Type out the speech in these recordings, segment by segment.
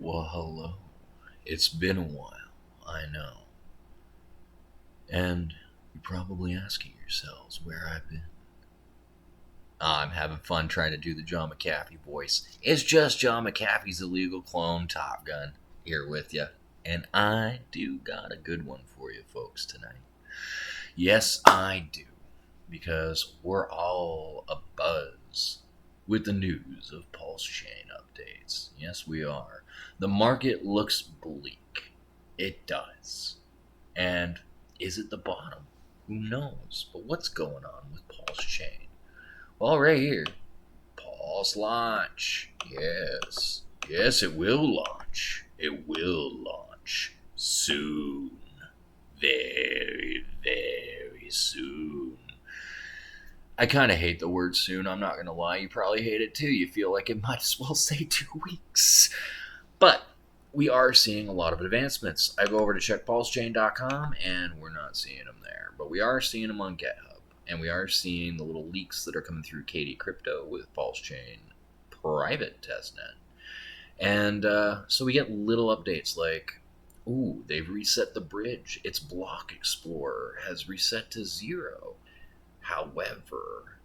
Well, hello. It's been a while, I know. And you're probably asking yourselves where I've been. I'm having fun trying to do the John McAfee voice. It's just John McAfee's illegal clone Top Gun here with you. And I do got a good one for you folks tonight. Yes, I do. Because we're all abuzz with the news of pulse chain updates. Yes, we are. The market looks bleak. It does. And is it the bottom? Who knows? But what's going on with pulse chain? Well, right here, pulse launch. Yes. Yes, it will launch. It will launch soon. Very, very soon. I kind of hate the word soon, I'm not going to lie. You probably hate it too. You feel like it might as well say 2 weeks. But we are seeing a lot of advancements. I go over to checkpulsechain.com and we're not seeing them there. But we are seeing them on GitHub. And we are seeing the little leaks that are coming through KD Crypto with Pulse Chain private testnet. And so we get little updates like, ooh, they've reset the bridge. Its block explorer has reset to 0. However,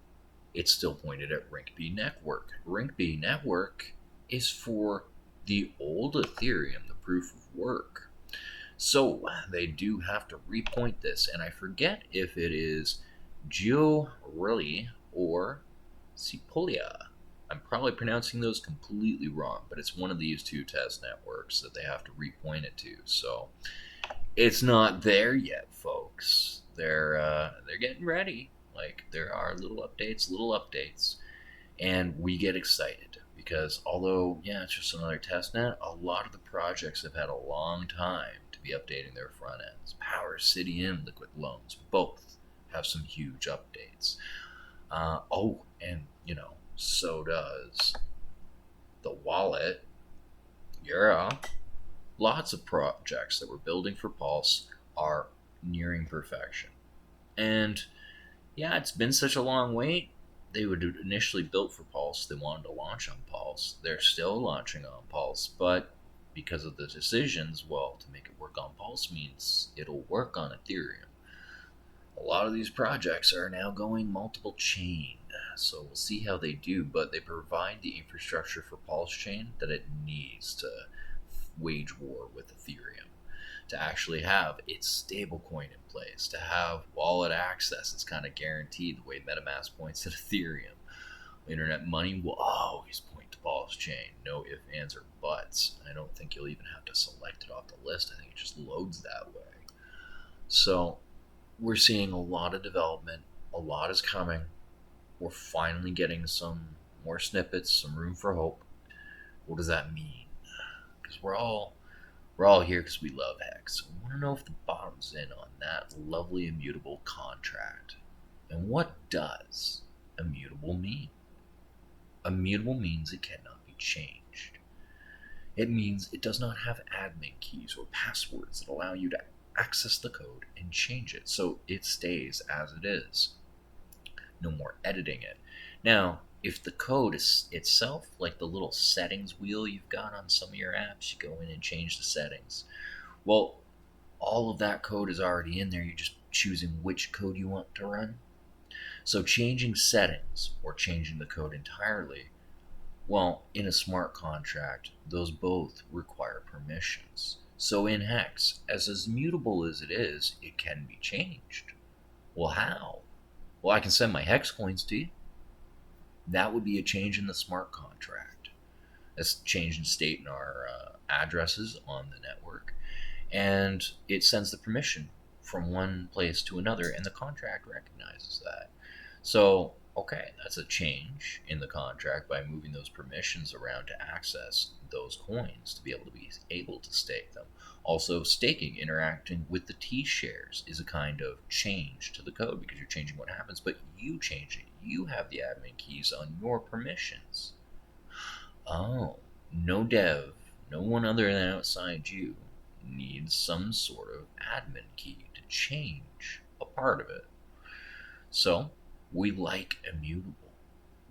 it's still pointed at RinkB Network. RinkB Network is for the old Ethereum, the proof of work. So they do have to repoint this, and I forget if it is Giorelli or Cipolla. I'm probably pronouncing those completely wrong, but it's one of these two test networks that they have to repoint it to. So it's not there yet, folks. They're getting ready. Like, there are little updates, and we get excited because although, yeah, it's just another testnet, a lot of the projects have had a long time to be updating their front ends. Power City and Liquid Loans both have some huge updates. And so does the wallet. Yeah, lots of projects that we're building for Pulse are nearing perfection, and yeah, it's been such a long wait. They were initially built for Pulse. They wanted to launch on Pulse. They're still launching on Pulse, but because of the decisions, well, to make it work on Pulse means it'll work on Ethereum. A lot of these projects are now going multiple chain, so we'll see how they do, but they provide the infrastructure for Pulse Chain that it needs to wage war with Ethereum, to actually have its stablecoin in place, to have wallet access. It's kind of guaranteed the way MetaMask points at Ethereum. Internet money will always point to Pulse Chain. No ifs, ands, or buts. I don't think you'll even have to select it off the list. I think it just loads that way. So we're seeing a lot of development. A lot is coming. We're finally getting some more snippets, some room for hope. What does that mean? Because we're all here because we love Hex. We want to know if the bottom's in on that lovely immutable contract. And what does immutable mean? Immutable means it cannot be changed. It means it does not have admin keys or passwords that allow you to access the code and change it, so it stays as it is. No more editing it. Now, if the code is itself, like the little settings wheel you've got on some of your apps, you go in and change the settings. Well, all of that code is already in there. You're just choosing which code you want to run. So changing settings or changing the code entirely, well, in a smart contract, those both require permissions. So in Hex, as immutable as it is, it can be changed. Well, how? Well, I can send my Hex coins to you. That would be a change in the smart contract. That's a change in state in our addresses on the network. And it sends the permission from one place to another, and the contract recognizes that. So, okay, that's a change in the contract by moving those permissions around to access those coins to be able to stake them. Also, staking, interacting with the T shares, is a kind of change to the code because you're changing what happens, but you change it. You have the admin keys on your permissions. Oh, no dev, no one other than outside you needs some sort of admin key to change a part of it. So, we like immutable.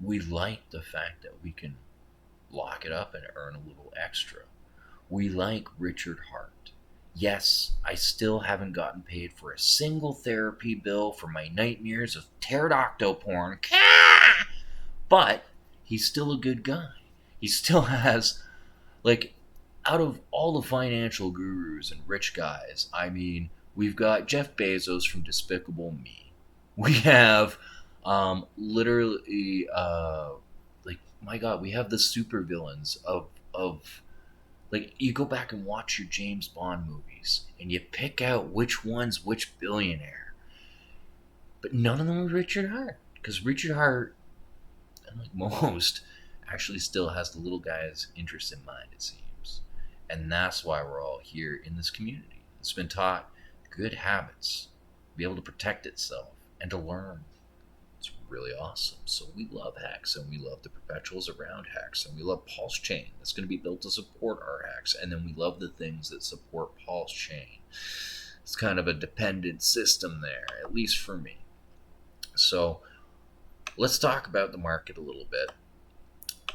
We like the fact that we can lock it up and earn a little extra. We like Richard Hart. Yes, I still haven't gotten paid for a single therapy bill for my nightmares of pterodactyl porn. But he's still a good guy. He still has, like, out of all the financial gurus and rich guys, I mean, we've got Jeff Bezos from Despicable Me. We have, literally, like, my God, we have the supervillains of, like, you go back and watch your James Bond movies, and you pick out which one's which billionaire. But none of them are Richard Hart. Because Richard Hart, unlike most, actually still has the little guy's interest in mind, it seems. And that's why we're all here in this community. It's been taught good habits, be able to protect itself, and to learn. It's really awesome. So we love hacks, and we love the perpetuals around hacks, and we love Pulse Chain that's going to be built to support our hacks, and then we love the things that support Pulse Chain. It's kind of a dependent system there, at least for me. So let's talk about the market a little bit.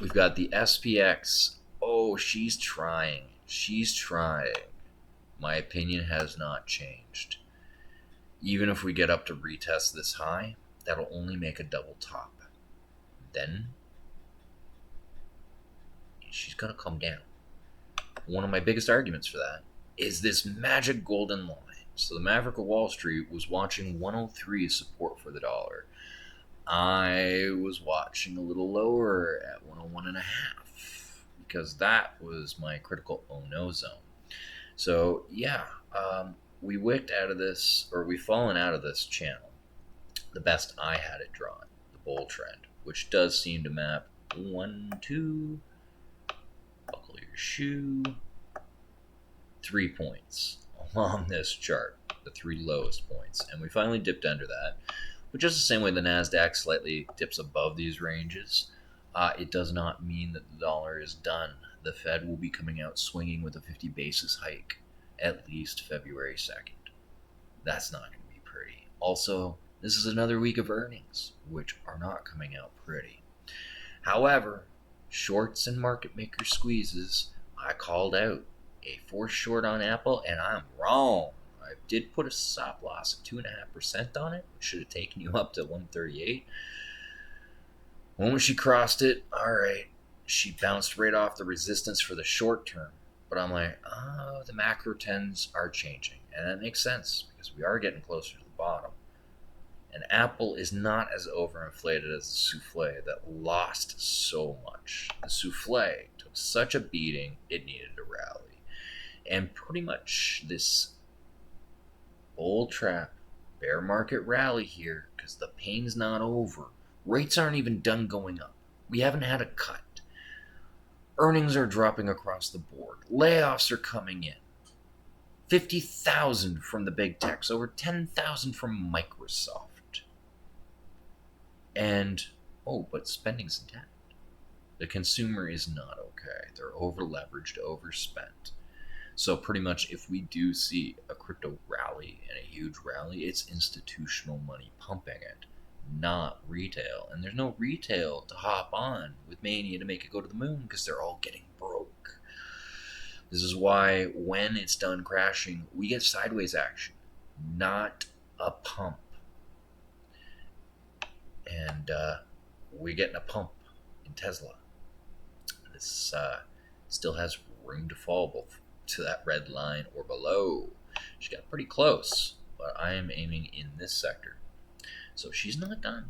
We've got the SPX. Oh, she's trying. She's trying. My opinion has not changed. Even if we get up to retest this high, that'll only make a double top. Then she's going to come down. One of my biggest arguments for that is this magic golden line. So the Maverick of Wall Street was watching 103 as support for the dollar. I was watching a little lower at 101.5 because that was my critical oh no zone. So yeah, we wicked out of this, or we've fallen out of this channel the best I had it drawn, the bull trend, which does seem to map 1, 2, buckle your shoe, 3 points along this chart, the 3 lowest points, and we finally dipped under that. But just the same way the NASDAQ slightly dips above these ranges, it does not mean that the dollar is done. The Fed will be coming out swinging with a 50 basis hike at least February 2nd. That's not going to be pretty. Also, this is another week of earnings, which are not coming out pretty. However, shorts and market maker squeezes, I called out a forced short on Apple, and I'm wrong. I did put a stop loss of 2.5% on it, which should have taken you up to 138. When she crossed it, all right, she bounced right off the resistance for the short term. But I'm like, the macro trends are changing. And that makes sense because we are getting closer to the bottom. And Apple is not as overinflated as the souffle that lost so much. The souffle took such a beating, it needed a rally. And pretty much this bull trap, bear market rally here, because the pain's not over. Rates aren't even done going up. We haven't had a cut. Earnings are dropping across the board. Layoffs are coming in. 50,000 from the big techs, over 10,000 from Microsoft. And, but spending's intact. The consumer is not okay. They're over-leveraged, overspent. So pretty much if we do see a crypto rally and a huge rally, it's institutional money pumping it, not retail. And there's no retail to hop on with mania to make it go to the moon because they're all getting broke. This is why when it's done crashing, we get sideways action, not a pump. And we're getting a pump in Tesla. This still has room to fall to that red line or below. She got pretty close, but I am aiming in this sector. So she's not done.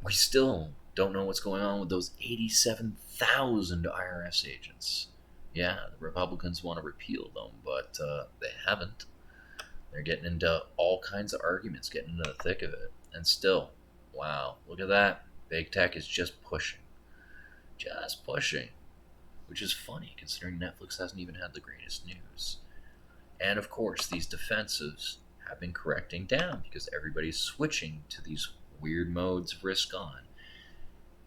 We still don't know what's going on with those 87,000 IRS agents. Yeah, the Republicans want to repeal them, but they haven't. They're getting into all kinds of arguments, getting into the thick of it. And still, wow, look at that. Big tech is just pushing. Just pushing. Which is funny, considering Netflix hasn't even had the greatest news. And of course, these defensives have been correcting down because everybody's switching to these weird modes of risk on.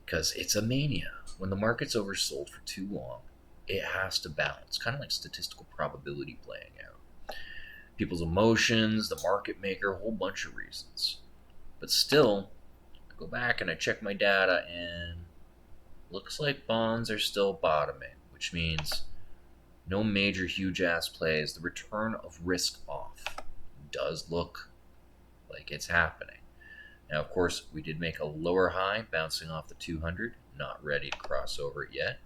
Because it's a mania. When the market's oversold for too long, it has to balance. Kind of like statistical probability playing out. People's emotions, the market maker, a whole bunch of reasons. But still, I go back and I check my data and looks like bonds are still bottoming, which which means no major huge ass plays. The return of risk off does look like it's happening. Now, of course, we did make a lower high bouncing off the 200, not ready to cross over it yet.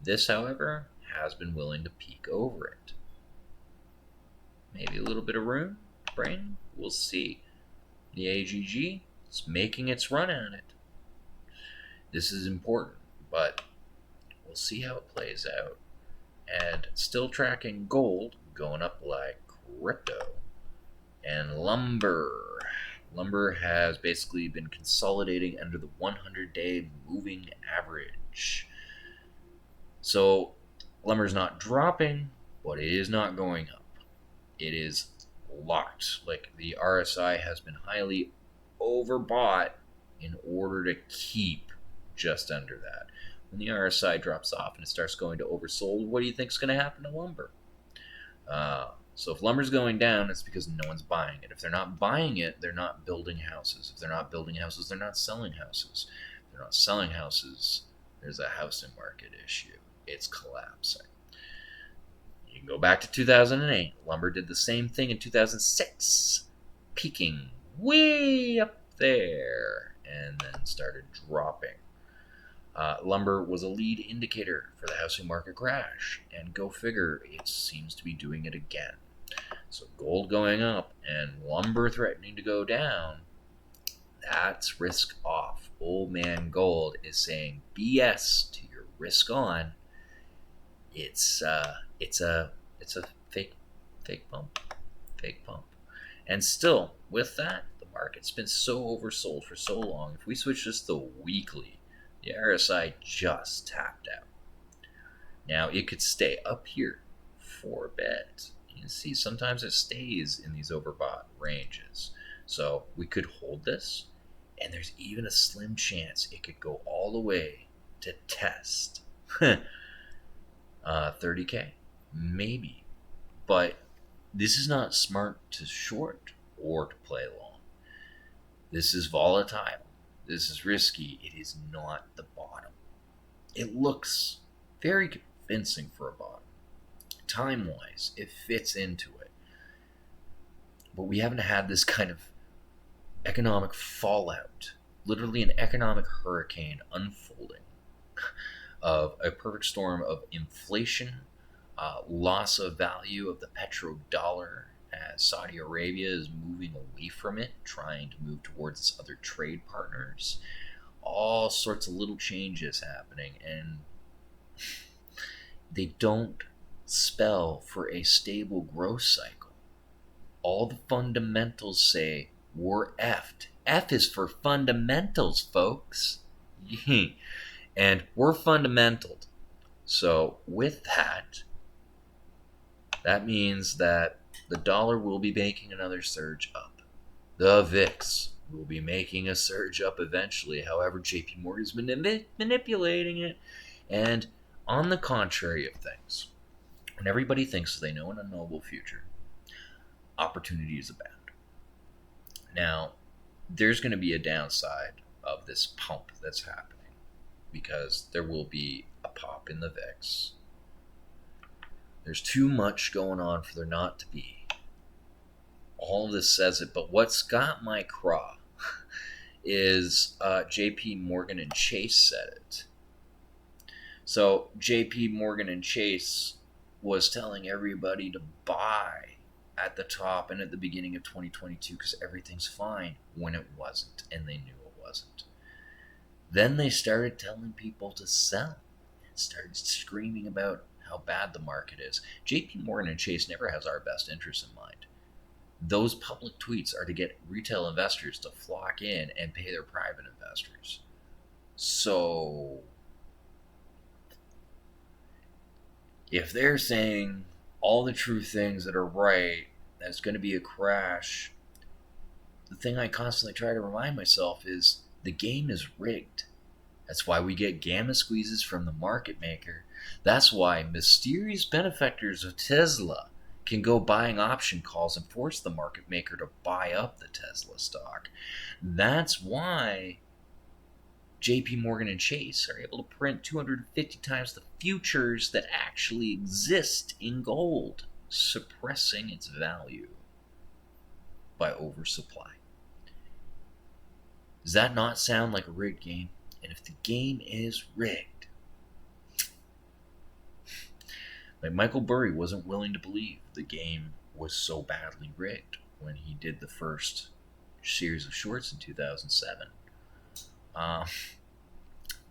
This, however, has been willing to peek over it. Maybe a little bit of room, brain, we'll see. The AGG is making its run at it. This is important, but we'll see how it plays out. And still tracking gold, going up like crypto. And lumber. Lumber has basically been consolidating under the 100-day moving average. So lumber's not dropping, but it is not going up. It is locked. Like the RSI has been highly overbought in order to keep just under that. When the RSI drops off and it starts going to oversold, what do you think is going to happen to lumber? So if lumber's going down, it's because no one's buying it. If they're not buying it, they're not building houses. If they're not building houses, they're not selling houses. If they're not selling houses, there's a housing market issue. It's collapsing. You can go back to 2008. Lumber did the same thing in 2006, peaking way up there and then started dropping. Lumber was a lead indicator for the housing market crash, and go figure, it seems to be doing it again. So gold going up and lumber threatening to go down, that's risk off. Old man gold is saying BS to your risk on. It's a fake pump. And still, with that, the market's been so oversold for so long. If we switch this to weekly, the RSI just tapped out. Now, it could stay up here for a bit. You can see sometimes it stays in these overbought ranges. So we could hold this, and there's even a slim chance it could go all the way to test 30K. Maybe. But this is not smart to short or to play long. This is volatile. This is risky. It is not the bottom. It looks very convincing for a bottom. Time-wise, it fits into it. But we haven't had this kind of economic fallout, literally an economic hurricane unfolding of a perfect storm of inflation, loss of value of the petrodollar as Saudi Arabia is moving away from it, trying to move towards its other trade partners. All sorts of little changes happening, and they don't spell for a stable growth cycle. All the fundamentals say we're effed. F is for fundamentals, folks. And we're fundamentaled. So with that means that the dollar will be making another surge up. The VIX will be making a surge up eventually. However, JP Morgan's manipulating it. And on the contrary of things, when everybody thinks they know an unknowable future, opportunities abound. Now, there's going to be a downside of this pump that's happening because there will be a pop in the VIX. There's too much going on for there not to be. All of this says it, but what's got my craw is JP Morgan and Chase said it. So JP Morgan and Chase was telling everybody to buy at the top and at the beginning of 2022 because everything's fine, when it wasn't, and they knew it wasn't. Then they started telling people to sell and started screaming about how bad the market is. JP Morgan and Chase never has our best interests in mind. Those public tweets are to get retail investors to flock in and pay their private investors. So if they're saying all the true things that are right, there's going to be a crash, the thing I constantly try to remind myself is the game is rigged. That's why we get gamma squeezes from the market maker. That's why mysterious benefactors of Tesla can go buying option calls and force the market maker to buy up the Tesla stock. That's why JP Morgan and Chase are able to print 250 times the futures that actually exist in gold, suppressing its value by oversupply. Does that not sound like a rigged game? And if the game is rigged, like Michael Burry wasn't willing to believe the game was so badly rigged when he did the first series of shorts in 2007.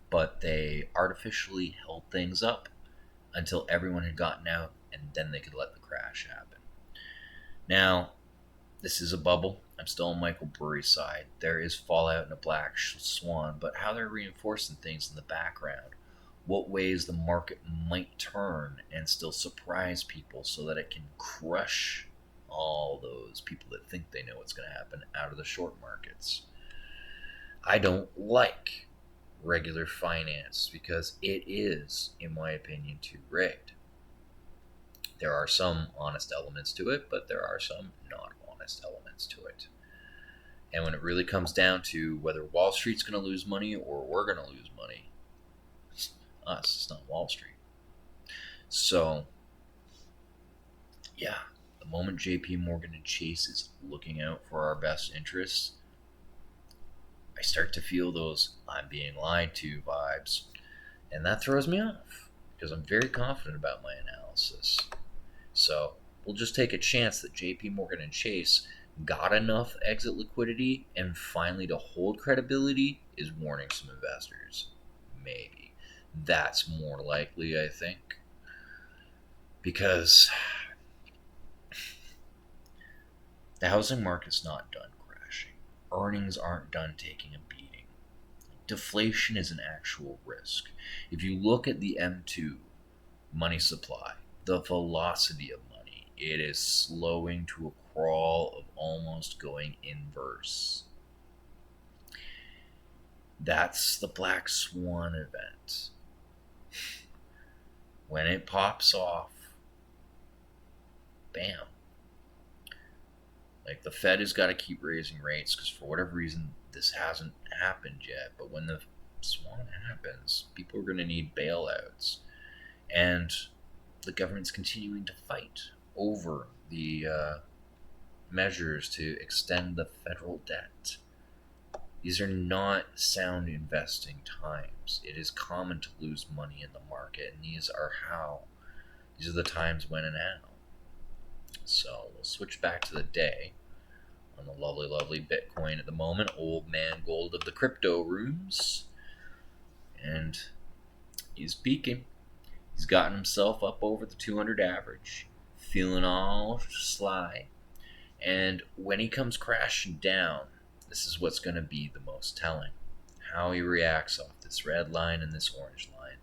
But they artificially held things up until everyone had gotten out, and then they could let the crash happen. Now, this is a bubble. I'm still on Michael Burry's side. There is fallout and a black swan, but how they're reinforcing things in the background, what ways the market might turn and still surprise people so that it can crush all those people that think they know what's going to happen out of the short markets. I don't like regular finance because it is, in my opinion, too rigged. There are some honest elements to it, but there are some not honest elements to it. And when it really comes down to whether Wall Street's going to lose money or we're going to lose money, it's us, it's not Wall Street. So, yeah, the moment JP Morgan and Chase is looking out for our best interests, I start to feel those I'm being lied to vibes. And that throws me off because I'm very confident about my analysis. So we'll just take a chance that JP Morgan and Chase got enough exit liquidity and finally to hold credibility is warning some investors. Maybe. That's more likely, I think. Because the housing market's not done crashing. Earnings aren't done taking a beating. Deflation is an actual risk. If you look at the M2 money supply, the velocity of money, it is slowing to a crawl of almost going inverse. That's the black swan event. When it pops off, bam. Like the Fed has got to keep raising rates because for whatever reason this hasn't happened yet. But when the swan happens, people are going to need bailouts. And the government's continuing to fight over the measures to extend the federal debt. These are not sound investing times. It is common to lose money in the market, and these are the times when and how. So we'll switch back to the day on the lovely, lovely Bitcoin at the moment. Old man gold of the crypto rooms. And he's peaking. He's gotten himself up over the 200 average, feeling all sly. And when he comes crashing down, this is what's going to be the most telling. How he reacts off this red line and this orange line,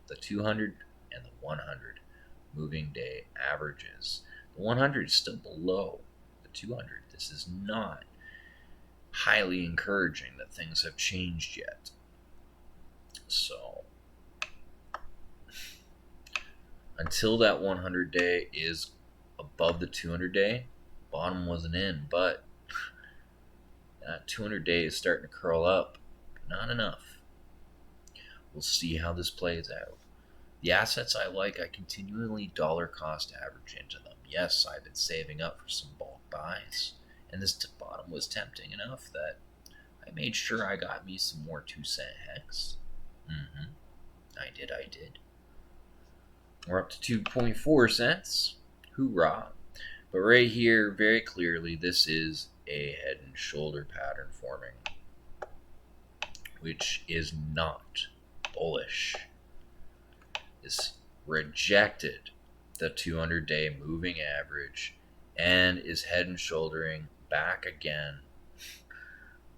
the 200 and the 100 moving day averages. The 100 is still below the 200. This is not highly encouraging that things have changed yet. So, until that 100 day is above the 200 day, bottom wasn't in, but that 200 day is starting to curl up. Not enough. We'll see how this plays out. The assets I like, I continually dollar cost average into them. Yes, I've been saving up for some bulk buys, and this bottom was tempting enough that I made sure I got me some more 2-cent hex. I did. We're up to 2.4 cents. Hoorah. But right here, very clearly, this is a head and shoulder pattern forming, which is not bullish. It's rejected the 200-day moving average and is head and shouldering back again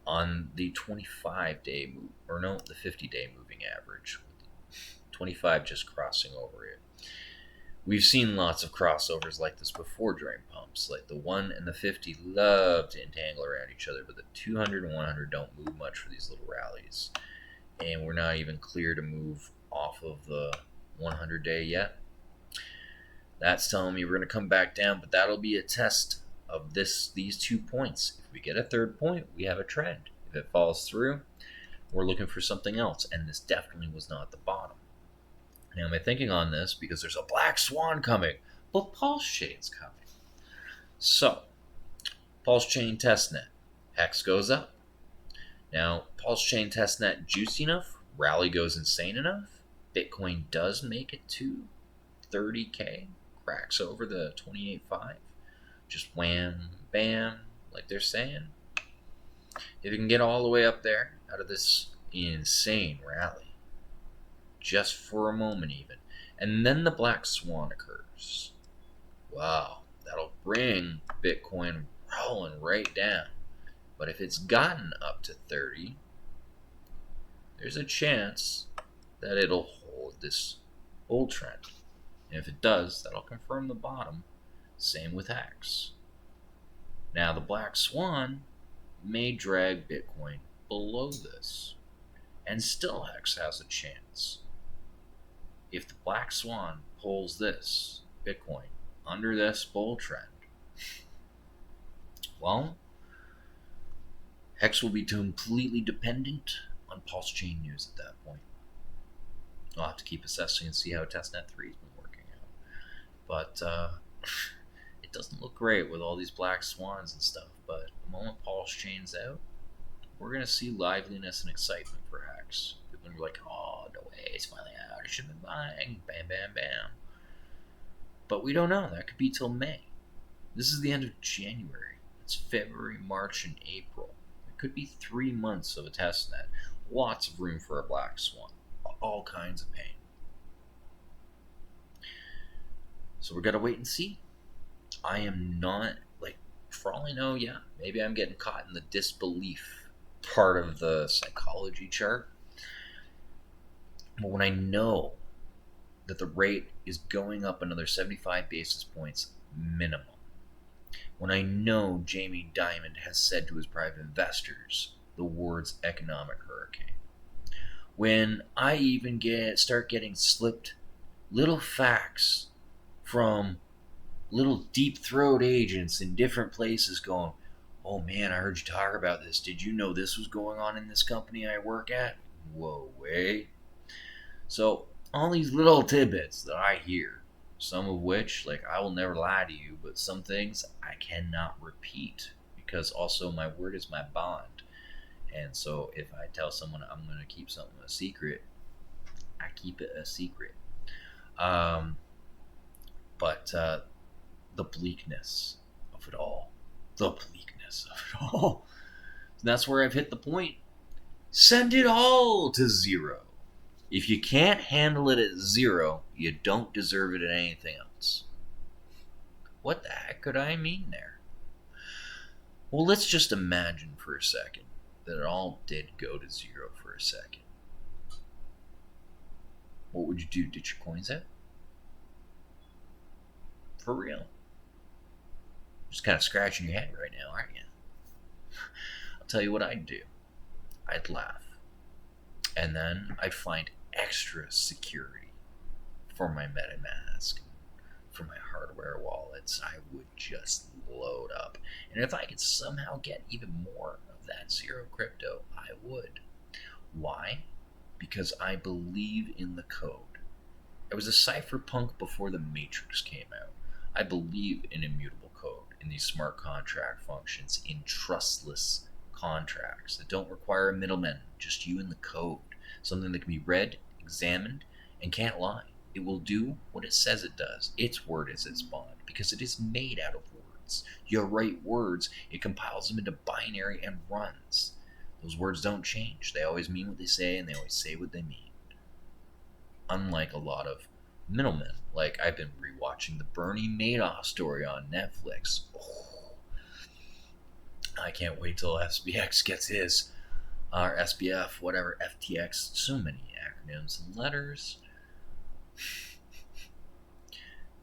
on the 25-day move, or no, the 50-day moving average. 25 just crossing over it. We've seen lots of crossovers like this before during pumps. Like the 1 and the 50 love to entangle around each other, but the 200 and 100 don't move much for these little rallies. And we're not even clear to move off of the 100 day yet. That's telling me we're going to come back down, but that'll be a test of these 2 points. If we get a third point, we have a trend. If it falls through, We're looking for something else, and this definitely was not the bottom. Now, am I thinking on this because there's a black swan coming, but pulse chain's coming. So, pulse chain testnet, Hex goes up. Now, pulse chain testnet juicy enough, rally goes insane enough, Bitcoin does make it to 30K, cracks over the 28.5, just wham, bam, like they're saying. If you can get all the way up there out of this insane rally, just for a moment even, and then the black swan occurs, wow, that'll bring Bitcoin rolling right down. But if it's gotten up to 30, there's a chance that it'll hold this bull trend. And if it does, that'll confirm the bottom. Same with Hex. Now, the black swan may drag Bitcoin below this, and still Hex has a chance. If the black swan pulls this Bitcoin under this bull trend, well, Hex will be completely dependent on pulse chain news at that point. I'll have to keep assessing and see how Testnet 3 has been working out. But it doesn't look great with all these black swans and stuff. But the moment pulse chain's out, we're going to see liveliness and excitement for Hex. People are like, oh, no way, it's finally out. I should have been buying. Bam, bam, bam. But we don't know. That could be till May. This is the end of January. It's February, March, and April. It could be 3 months of a testnet. Lots of room for a black swan. All kinds of pain. So we're going to wait and see. I am not, like, for all I know, yeah, maybe I'm getting caught in the disbelief part of the psychology chart. But when I know that the rate is going up another 75 basis points minimum, when I know Jamie Dimon has said to his private investors the words economic hurricane, when I even start getting slipped little facts from little deep throat agents in different places going, oh man, I heard you talk about this. Did you know this was going on in this company I work at? Whoa, wait. So all these little tidbits that I hear, some of which, like, I will never lie to you, but some things I cannot repeat because also my word is my bond. And so if I tell someone I'm going to keep something a secret, I keep it a secret. But the bleakness of it all. The bleakness of it all. And that's where I've hit the point. Send it all to zero. If you can't handle it at zero, you don't deserve it at anything else. What the heck could I mean there? Well, let's just imagine for a second that it all did go to zero for a second. What would you do? Ditch your coins out? For real. Just kind of scratching your head right now, aren't you? I'll tell you what I'd do. I'd laugh. And then I'd find extra security for my MetaMask, for my hardware wallets. I would just load up. And if I could somehow get even more of that zero crypto, I would. Why? Because I believe in the code. I was a cypherpunk before the Matrix came out. I believe in immutable code, in these smart contract functions, in trustless contracts that don't require a middleman, just you and the code. Something that can be read, examined, and can't lie. It will do what it says it does. Its word is its bond, because it is made out of words. You write words, it compiles them into binary and runs. Those words don't change. They always mean what they say, and they always say what they mean. Unlike a lot of middlemen. Like, I've been rewatching the Bernie Madoff story on Netflix. Oh, I can't wait till SBX gets his, or SBF, whatever, FTX, so many acronyms and letters.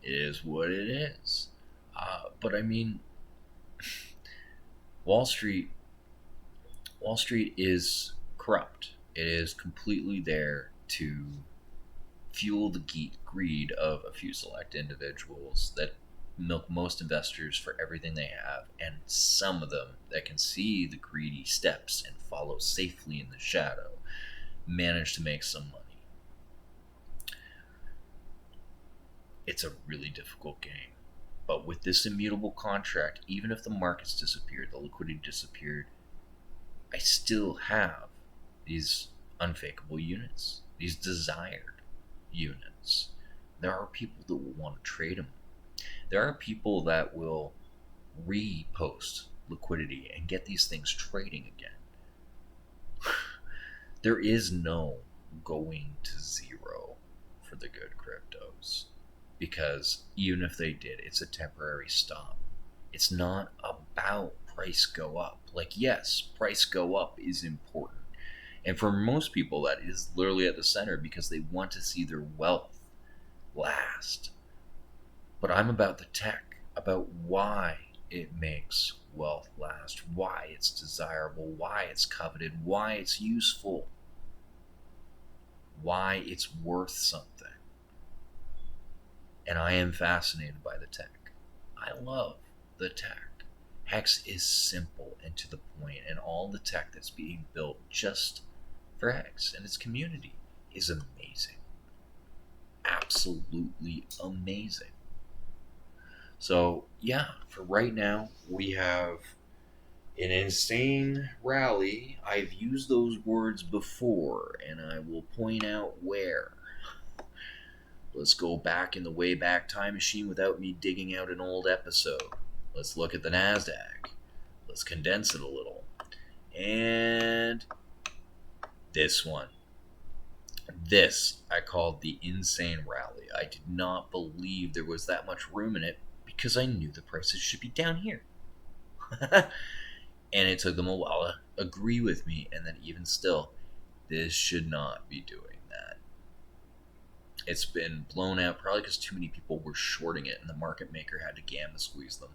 It is what it is. But I mean, Wall Street is corrupt. It is completely there to fuel the greed of a few select individuals that milk most investors for everything they have, and some of them that can see the greedy steps and follow safely in the shadow manage to make some money. It's a really difficult game. But with this immutable contract, even if the markets disappeared, the liquidity disappeared, I still have these unfakeable units, these desired units. There are people that will want to trade them. There are people that will repost liquidity and get these things trading again. There is no going to zero for the good cryptos, because even if they did, it's a temporary stop. It's not about price go up. Like, yes, price go up is important. And for most people, that is literally at the center because they want to see their wealth last. But I'm about the tech, about why it makes wealth last, why it's desirable, why it's coveted, why it's useful, why it's worth something. And I am fascinated by the tech. I love the tech. Hex is simple and to the point, and all the tech that's being built just for Hex and its community is amazing. Absolutely amazing. So, yeah, for right now, we have an insane rally. I've used those words before, and I will point out where. Let's go back in the Wayback Time Machine without me digging out an old episode. Let's look at the NASDAQ. Let's condense it a little. And this one. This I called the insane rally. I did not believe there was that much room in it because I knew the prices should be down here. And it took them a while to agree with me, and then even still, this should not be doing that. It's been blown out probably because too many people were shorting it and the market maker had to gamma squeeze them.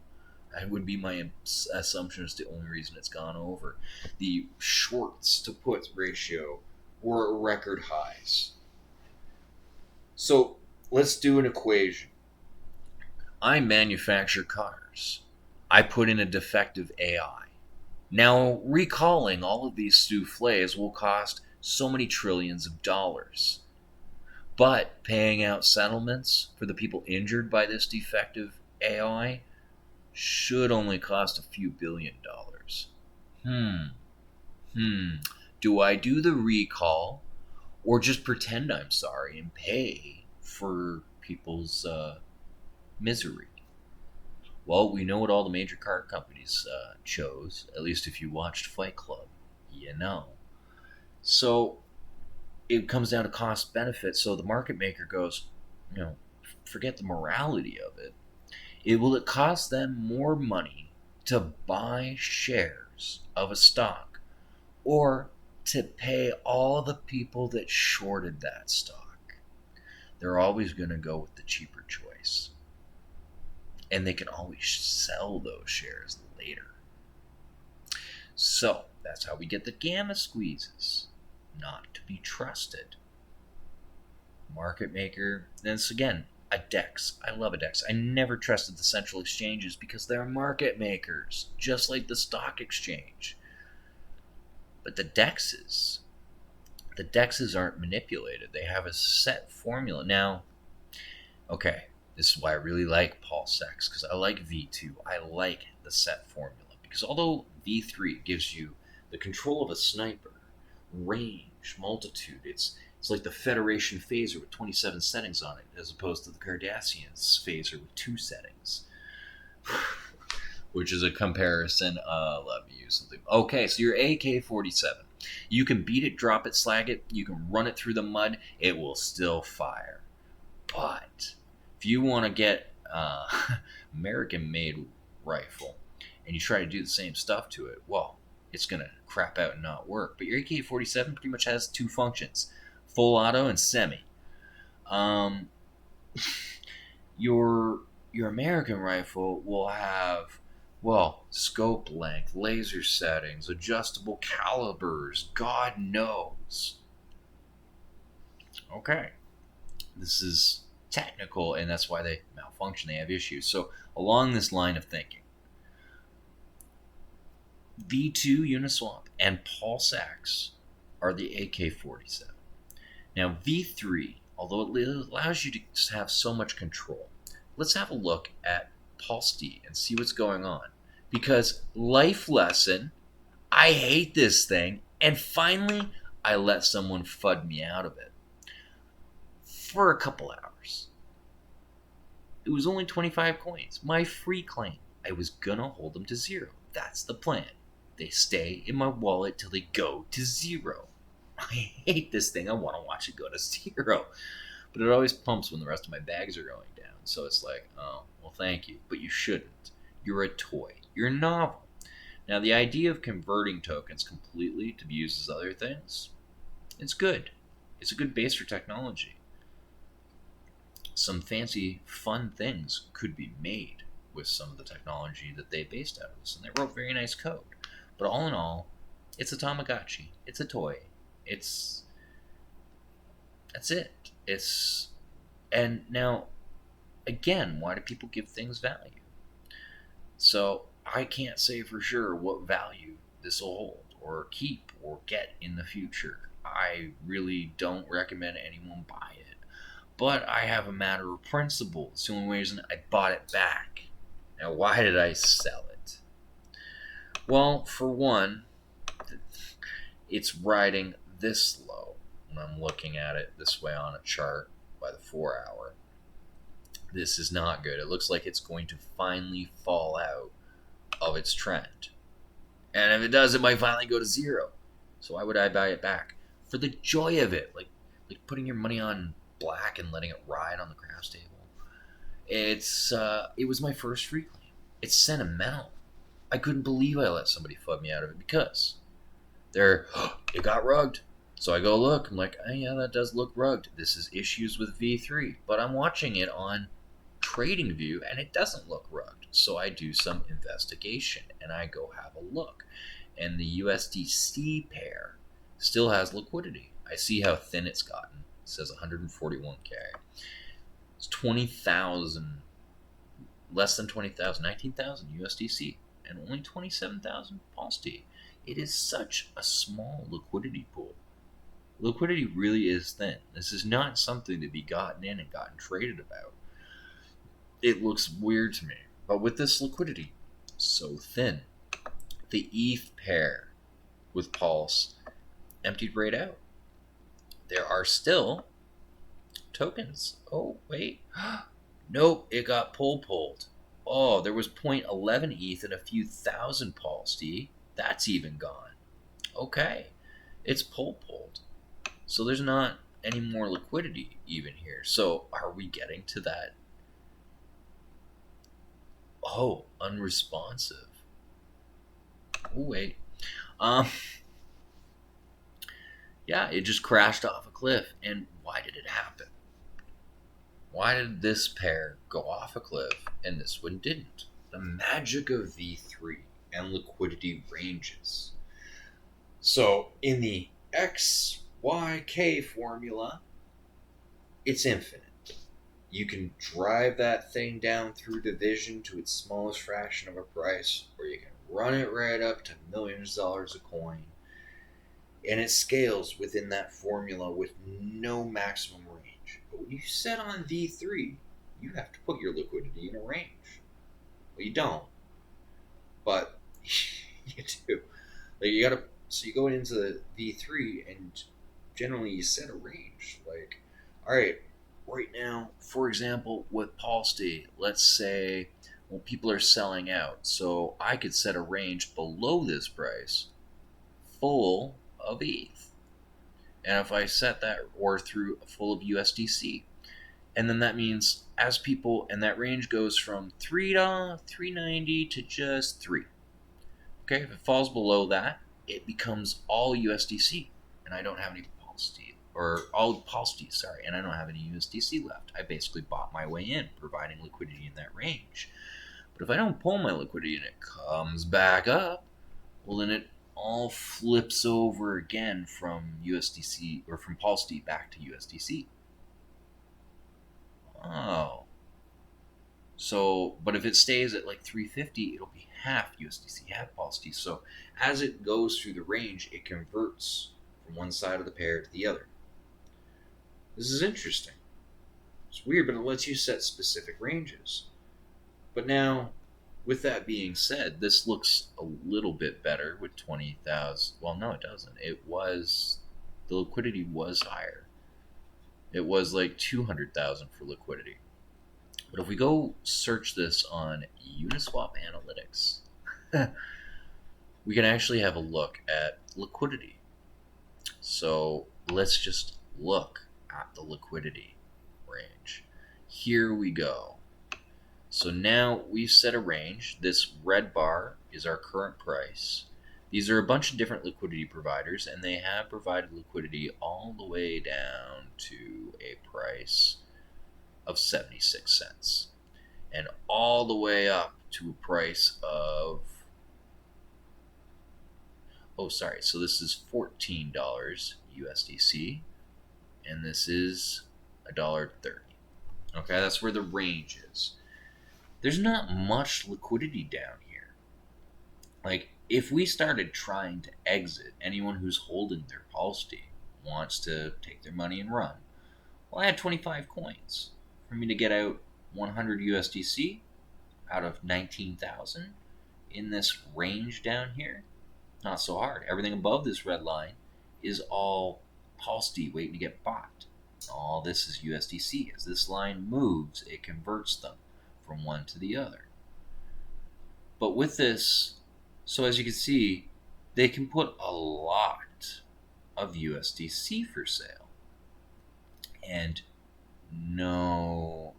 That would be my assumption is the only reason it's gone over. The shorts to puts ratio were at record highs. So let's do an equation. I manufacture cars. I put in a defective AI. Now, recalling all of these souffles will cost so many trillions of dollars. But paying out settlements for the people injured by this defective AI should only cost a few $1 billion. Do I do the recall or just pretend I'm sorry and pay for people's misery? Well, we know what all the major car companies chose, at least if you watched Fight Club, you know. So it comes down to cost benefit. So the market maker goes, forget the morality of it. Will it cost them more money to buy shares of a stock or to pay all the people that shorted that stock? They're always going to go with the cheaper choice. And they can always sell those shares later. So that's how we get the gamma squeezes. Not to be trusted. Market maker, this again, a DEX. I love a DEX. I never trusted the central exchanges because they're market makers, just like the stock exchange. But the DEXs aren't manipulated. They have a set formula. Now, okay, this is why I really like Paul Sachs, because I like V2. I like the set formula. Because although V3 gives you the control of a sniper, range, multitude, it's like the Federation phaser with 27 settings on it, as opposed to the Cardassians phaser with 2 settings. Which is a comparison love you something. Okay, so your AK-47. You can beat it, drop it, slag it, you can run it through the mud, it will still fire. But if you want to get American-made rifle and you try to do the same stuff to it, well, it's going to crap out and not work. But your AK-47 pretty much has 2 functions, full auto and semi. Your American rifle will have, well, scope length, laser settings, adjustable calibers, God knows. Okay. This is technical, and that's why they malfunction, they have issues. So along this line of thinking, V2 Uniswap and Paul Sachs are the AK-47. Now, V3, although it allows you to have so much control, let's have a look at Pulse D and see what's going on. Because life lesson, I hate this thing, and finally, I let someone FUD me out of it for a couple hours. It was only 25 coins, my free claim. I was gonna hold them to zero. That's the plan. They stay in my wallet till they go to zero. I hate this thing. I want to watch it go to zero. But it always pumps when the rest of my bags are going down. So it's like, oh, well, thank you. But you shouldn't. You're a toy. You're novel. Now, the idea of converting tokens completely to be used as other things, it's good. It's a good base for technology. Some fancy, fun things could be made with some of the technology that they based out of this. And they wrote very nice code. But all in all, it's a Tamagotchi. It's a toy. That's it. And now, again, why do people give things value? So I can't say for sure what value this will hold or keep or get in the future. I really don't recommend anyone buy it. But I have a matter of principle. It's the only reason I bought it back. Now, why did I sell it? Well, for one, it's riding this low when I'm looking at it this way on a chart by the 4 hour. This is not good. It looks like it's going to finally fall out of its trend. And if it does, it might finally go to zero. So why would I buy it back? For the joy of it. Like putting your money on black and letting it ride on the craps table. It was my first free claim. It's sentimental. I couldn't believe I let somebody FUD me out of it because it got rugged. So I go look. I'm like, oh, yeah, that does look rugged. This is issues with V3. But I'm watching it on TradingView and it doesn't look rugged. So I do some investigation and I go have a look. And the USDC pair still has liquidity. I see how thin it's gotten. It says 141K. It's 20,000, less than 20,000, 19,000 USDC, and only 27,000 Pulse D. It is such a small liquidity pool. Liquidity really is thin. This is not something to be gotten in and gotten traded about. It looks weird to me. But with this liquidity, so thin, the ETH pair with Pulse emptied right out. There are still tokens. Oh, wait. Nope, it got pulled. Oh, there was 0.11 ETH and a few thousand Pulse D. That's even gone. Okay, it's pulled. So there's not any more liquidity even here. So are we getting to that? Oh, unresponsive. Oh, wait. Yeah, it just crashed off a cliff. And why did it happen? Why did this pair go off a cliff and this one didn't? The magic of V3 and liquidity ranges. So in the XYK formula, it's infinite. You can drive that thing down through division to its smallest fraction of a price, or you can run it right up to millions of dollars a coin. And it scales within that formula with no maximum range. But when you set on V3, you have to put your liquidity in a range. Well, you don't, but you do. Like so you go into the V3 and generally you set a range. Like, all right now, for example, with Pulse D, let's say, well, people are selling out, so I could set a range below this price, full of ETH. And if I set that, or through full of USDC, and then that means as people, and that range goes from $3.90 to just 3. Okay, if it falls below that, it becomes all USDC, and I don't have any Pulse D, or all Pulse D, sorry, and I don't have any USDC left. I basically bought my way in, providing liquidity in that range. But if I don't pull my liquidity and it comes back up, well, then it all flips over again from USDC, or from Pulse D back to USDC. Oh. So, but if it stays at like 350, it'll be half USDC, half Pulse D. So as it goes through the range, it converts from one side of the pair to the other. This is interesting. It's weird, but it lets you set specific ranges. But now, with that being said, this looks a little bit better with 20,000. Well, no, it doesn't. The liquidity was higher. It was like 200,000 for liquidity. But if we go search this on Uniswap Analytics, we can actually have a look at liquidity. So let's just look at the liquidity range. Here we go. So now we've set a range. This red bar is our current price. These are a bunch of different liquidity providers, and they have provided liquidity all the way down to a price of 76 cents. And all the way up to a price of, so this is $14 USDC, and this is $1.30. Okay, that's where the range is. There's not much liquidity down here. Like, if we started trying to exit, anyone who's holding their Pulsty wants to take their money and run. Well, I had 25 coins. For me to get out 100 USDC out of 19,000 in this range down here, not so hard. Everything above this red line is all Pulsty waiting to get bought. All this is USDC. As this line moves, it converts them from one to the other. But with this, so as you can see, they can put a lot of USDC for sale. And a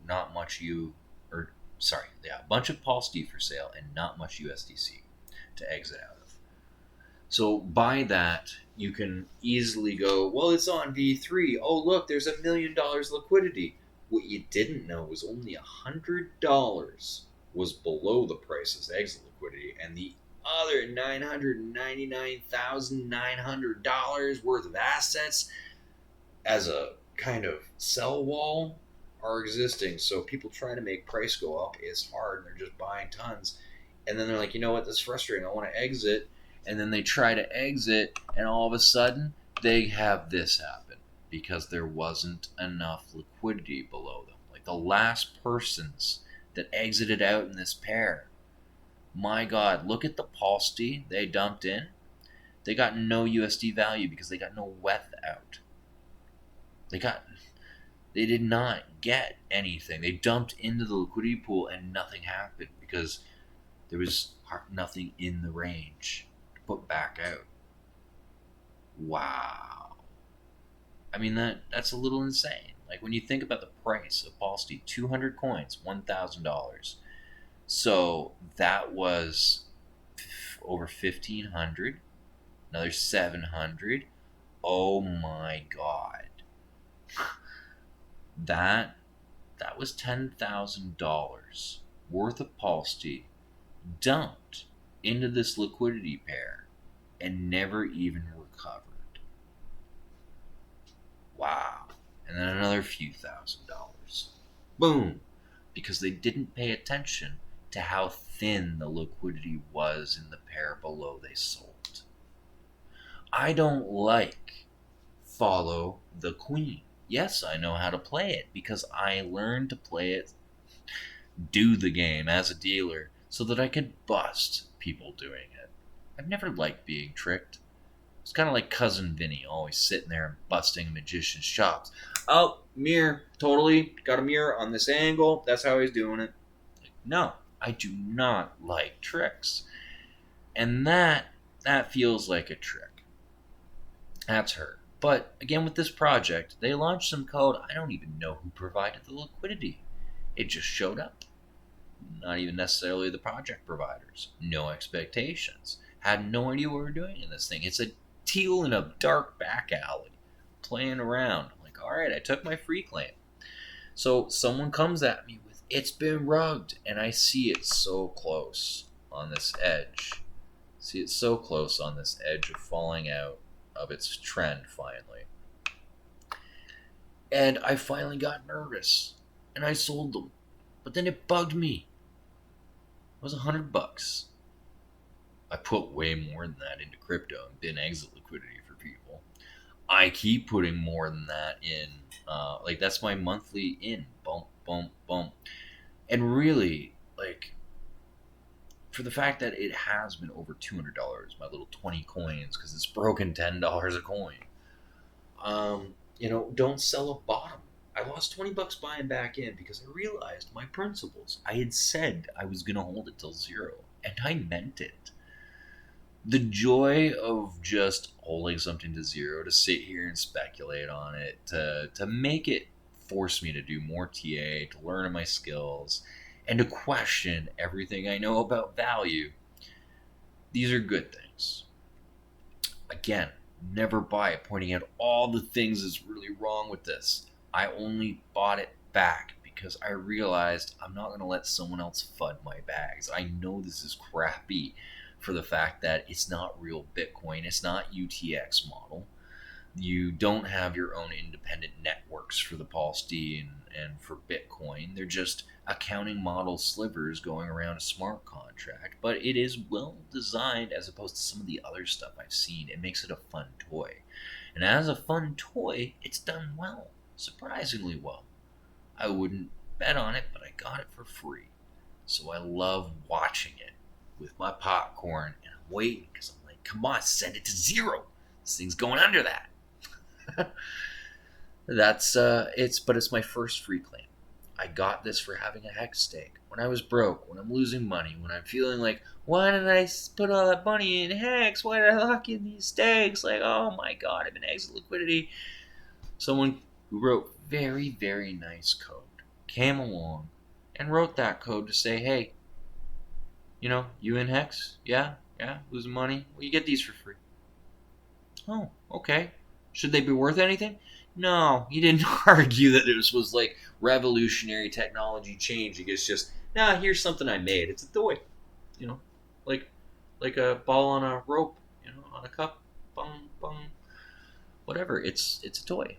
bunch of Pulsty for sale and not much USDC to exit out of. So by that, you can easily go, well, it's on V3. Oh, look, there's $1 million liquidity. What you didn't know was only $100 was below the price's exit liquidity, and the other $999,900 worth of assets as a kind of sell wall are existing. So people trying to make price go up is hard, and they're just buying tons. And then they're like, you know what, this is frustrating. I want to exit. And then they try to exit, and all of a sudden, they have this happen because there wasn't enough liquidity below them. Like the last persons that exited out in this pair, my God, look at the Pulsty they dumped in. They got no USD value because they got no WETH out. They did not get anything. They dumped into the liquidity pool and nothing happened because there was nothing in the range to put back out. Wow. I mean, that's a little insane. Like when you think about the price of Pulsty, 200 coins, $1,000. So that was over 1,500, another 700. Oh my God. That was $10,000 worth of Pulsty dumped into this liquidity pair and never even recovered. Wow. And then another few $1,000s. Boom. Because they didn't pay attention to how thin the liquidity was in the pair below they sold. I don't like follow the queen. Yes, I know how to play it because I learned to play it, do the game as a dealer so that I could bust people doing it. I've never liked being tricked. It's kind of like Cousin Vinny, always sitting there and busting magician's chops. Oh, mirror, totally got a mirror on this angle. That's how he's doing it. No, I do not like tricks. And that feels like a trick. That's hurt. But again, with this project, they launched some code. I don't even know who provided the liquidity. It just showed up. Not even necessarily the project providers. No expectations. Had no idea what we're doing in this thing. It's a teal in a dark back alley playing around. I'm like, all right, I took my free claim. So someone comes at me with, it's been rugged, and I see it so close on this edge. See it so close on this edge of falling out of its trend finally. And I finally got nervous, and I sold them. But then it bugged me. It was $100. I put way more than that into crypto and bin exit liquidity for people. I keep putting more than that in. Like that's my monthly in bump, bump, bump, and really like for the fact that it has been over $200, my little 20 coins, because it's broken $10 a coin. Don't sell a bottom. I lost 20 bucks buying back in because I realized my principles. I had said I was gonna hold it till zero, and I meant it. The joy of just holding something to zero, to sit here and speculate on it, to make it force me to do more TA, to learn my skills, and to question everything I know about value. These are good things. Again, never buy it pointing out all the things that's really wrong with this. I only bought it back because I realized I'm not going to let someone else FUD my bags. I know this is crappy for the fact that it's not real Bitcoin. It's not UTX model. You don't have your own independent networks for the Pulse D and for Bitcoin. They're just accounting model slivers going around a smart contract. But it is well designed as opposed to some of the other stuff I've seen. It makes it a fun toy. And as a fun toy, it's done well. Surprisingly well. I wouldn't bet on it, but I got it for free. So I love watching it with my popcorn, and I'm waiting because I'm like, come on, send it to zero. This thing's going under that. It's my first free claim. I got this for having a hex stake. When I was broke, when I'm losing money, when I'm feeling like, why did I put all that money in hex? Why did I lock in these stakes? Like, oh my god, I'm in exit liquidity. Someone who wrote very, very nice code came along and wrote that code to say, hey, you in hex? Yeah, losing money? Well, you get these for free. Oh, okay. Should they be worth anything? No, he didn't argue that this was like revolutionary technology changing. It's just, here's something I made. It's a toy, you know, like a ball on a rope, on a cup, bung bung, whatever. It's a toy.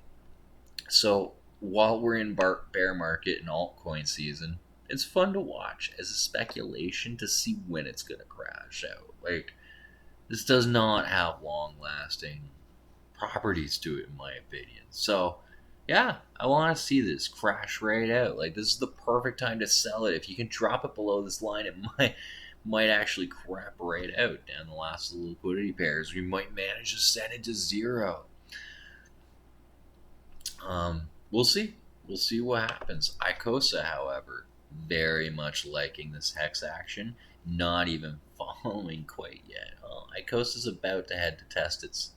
So while we're in bear market and altcoin season, it's fun to watch as a speculation to see when it's gonna crash out. Like this does not have long lasting properties to it, in my opinion. So, yeah, I want to see this crash right out. Like this is the perfect time to sell it. If you can drop it below this line, it might actually crap right out down the last of the liquidity pairs. We might manage to send it to zero. We'll see. We'll see what happens. Icosa, however, very much liking this hex action. Not even following quite yet. Icosa's about to head to test its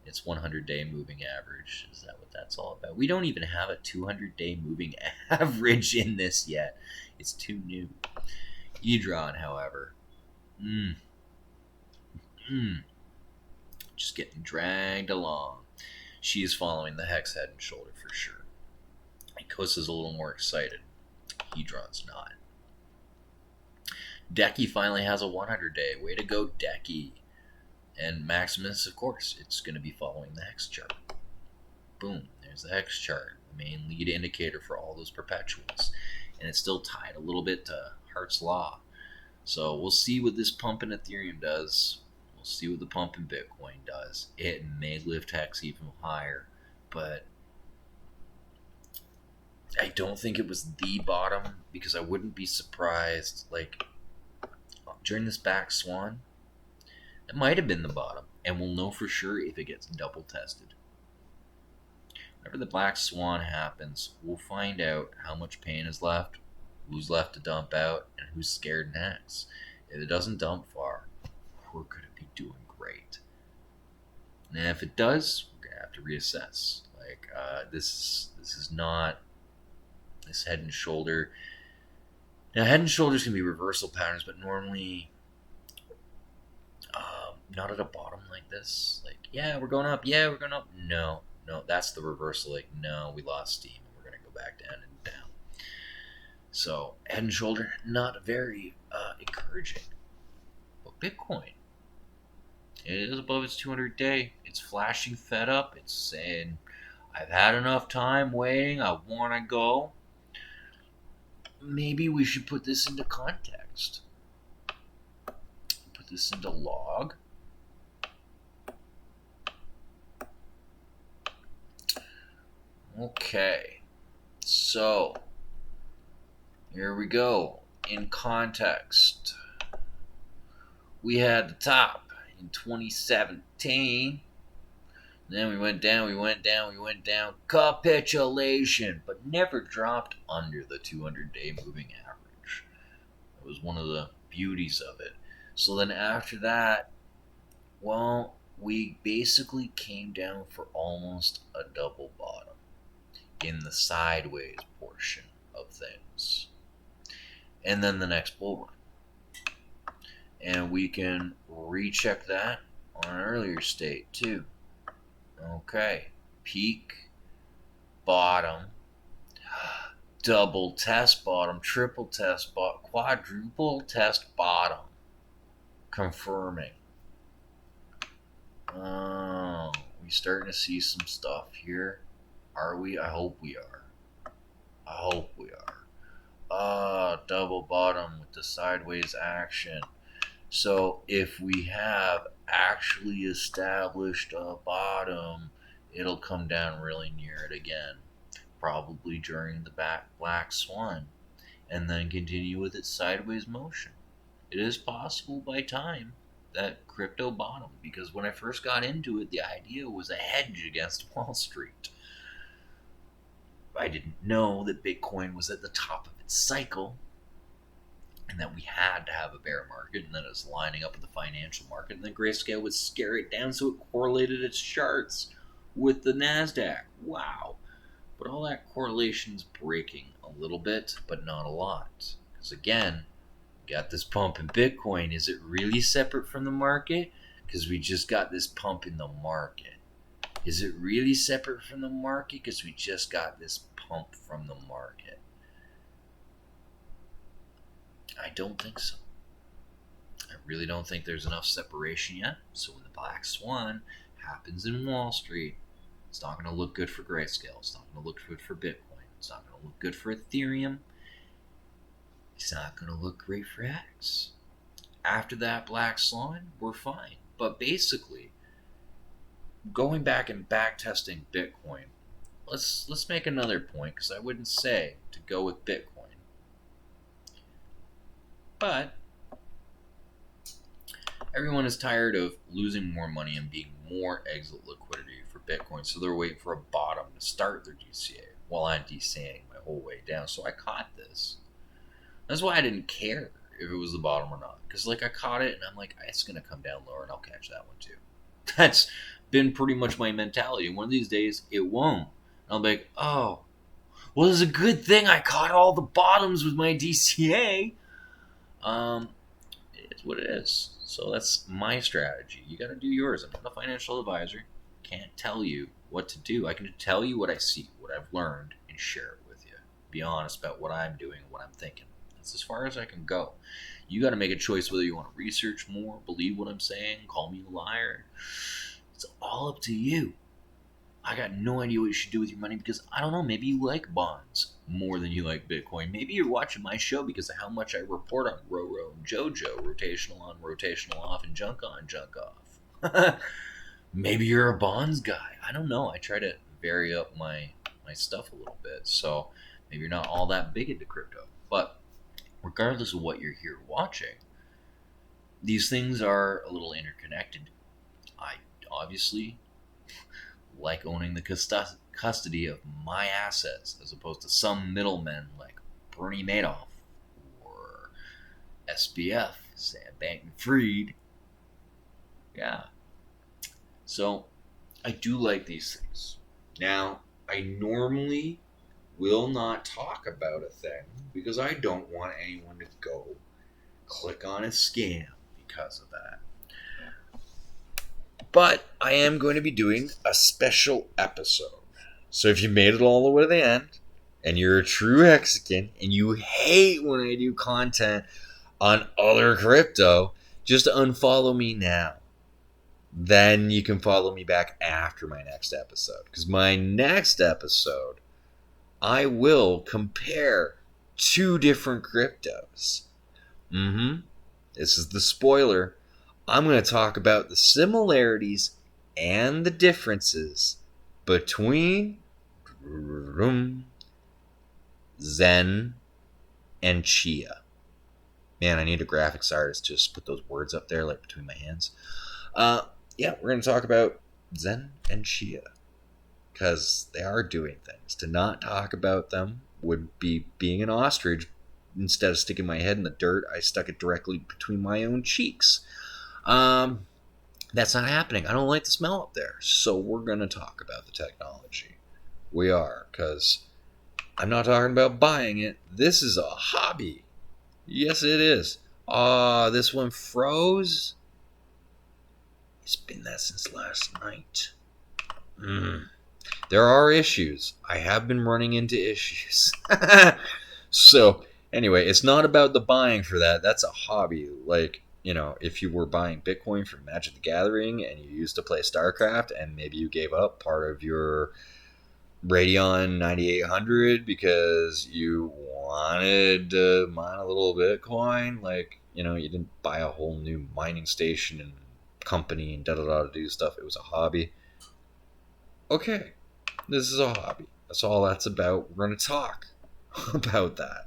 100-day moving average. Is that what that's all about? We don't even have a 200-day moving average in this yet. It's too new. Edron, however, just getting dragged along. She is following the hex head and shoulder for sure. Icosa's a little more excited. Hedron's not. Decky finally has a 100-day. Way to go, Decky. And Maximus, of course, it's going to be following the hex chart. Boom, there's the hex chart, the main lead indicator for all those perpetuals. And it's still tied a little bit to Hart's Law. So we'll see what this pump in Ethereum does. We'll see what the pump in Bitcoin does. It may lift hex even higher, but I don't think it was the bottom because I wouldn't be surprised. Like during this back swan, it might have been the bottom, and we'll know for sure if it gets double tested. Whenever the black swan happens, we'll find out how much pain is left, who's left to dump out, and who's scared next. If it doesn't dump far, we're going to be doing great. And if it does, we're going to have to reassess. Like, this is not this head and shoulder. Now, head and shoulders can be reversal patterns, but normally not at a bottom like this. Like, yeah, we're going up. Yeah, we're going up. No, that's the reversal. Like, no, we lost steam and we're going to go back down and down. So, head and shoulder, not very encouraging. But Bitcoin, it is above its 200-day. It's flashing fed up. It's saying, I've had enough time waiting. I want to go. Maybe we should put this into context. Put this into log. Okay. So, here we go. In context, we had the top in 2017. Then we went down, capitulation, but never dropped under the 200-day moving average. It was one of the beauties of it. So then after that, well, we basically came down for almost a double bottom in the sideways portion of things. And then the next bull run. And we can recheck that on an earlier state too. Okay. Peak, bottom, double test bottom, triple test bottom, quadruple test bottom. Confirming. Oh, we starting to see some stuff here. Are we? I hope we are. Double bottom with the sideways action. So if we have actually established a bottom, it'll come down really near it again, probably during the black swan, and then continue with its sideways motion. It is possible by time that crypto bottom, because when I first got into it, the idea was a hedge against Wall Street. I didn't know that Bitcoin was at the top of its cycle and that we had to have a bear market, and that it was lining up with the financial market, and then Grayscale would scare it down so it correlated its charts with the NASDAQ. Wow. But all that correlation's breaking a little bit, but not a lot. Because again, we got this pump in Bitcoin. Is it really separate from the market? Because we just got this pump in the market. Is it really separate from the market? Because we just got this pump from the market. I don't think so. I really don't think there's enough separation yet. So when the black swan happens in Wall Street, it's not going to look good for Grayscale. It's not going to look good for Bitcoin. It's not going to look good for Ethereum. It's not going to look great for X. After that black swan, we're fine. But basically, going back and back testing Bitcoin, let's make another point, because I wouldn't say to go with Bitcoin. But everyone is tired of losing more money and being more exit liquidity for Bitcoin, so they're waiting for a bottom to start their DCA while I'm DCAing my whole way down. So I caught this. That's why I didn't care if it was the bottom or not, because I caught it and I'm like, it's gonna come down lower and I'll catch that one too. That's been pretty much my mentality. And one of these days it won't. And I'll be like, oh, well, it's a good thing I caught all the bottoms with my DCA. It's what it is. So that's my strategy. You got to do yours. I'm not a financial advisor. Can't tell you what to do. I can tell you what I see, what I've learned, and share it with you. Be honest about what I'm doing and what I'm thinking. That's as far as I can go. You got to make a choice whether you want to research more, believe what I'm saying, call me a liar. It's all up to you. I got no idea what you should do with your money, because I don't know, maybe you like bonds more than you like Bitcoin. Maybe you're watching my show because of how much I report on Roro and JoJo, rotational on, rotational off, and junk on, junk off. Maybe you're a bonds guy. I don't know. I try to vary up my stuff a little bit. So maybe you're not all that big into crypto. But regardless of what you're here watching, these things are a little interconnected. I obviously like owning the custody of my assets as opposed to some middlemen like Bernie Madoff or SBF, Sam Bankman-Fried. Yeah. So I do like these things. Now, I normally will not talk about a thing because I don't want anyone to go click on a scam because of that. But I am going to be doing a special episode. So if you made it all the way to the end, and you're a true Mexican, and you hate when I do content on other crypto, just unfollow me now. Then you can follow me back after my next episode. Because my next episode, I will compare two different cryptos. This is the spoiler. I'm going to talk about the similarities and the differences between Zen and Chia. Man, I need a graphics artist to just put those words up there, like between my hands. Yeah, we're going to talk about Zen and Chia because they are doing things. To not talk about them would be being an ostrich. Instead of sticking my head in the dirt, I stuck it directly between my own cheeks. That's not happening. I don't like the smell up there. So we're going to talk about the technology. We are, because I'm not talking about buying it. This is a hobby. Yes, it is. This one froze. It's been that since last night. There are issues. I have been running into issues. So, anyway, it's not about the buying for that. That's a hobby. Like, if you were buying Bitcoin for Magic the Gathering and you used to play StarCraft and maybe you gave up part of your Radeon 9800 because you wanted to mine a little Bitcoin, like, you didn't buy a whole new mining station and company and da-da-da to do stuff. It was a hobby. Okay, this is a hobby. That's all that's about. We're going to talk about that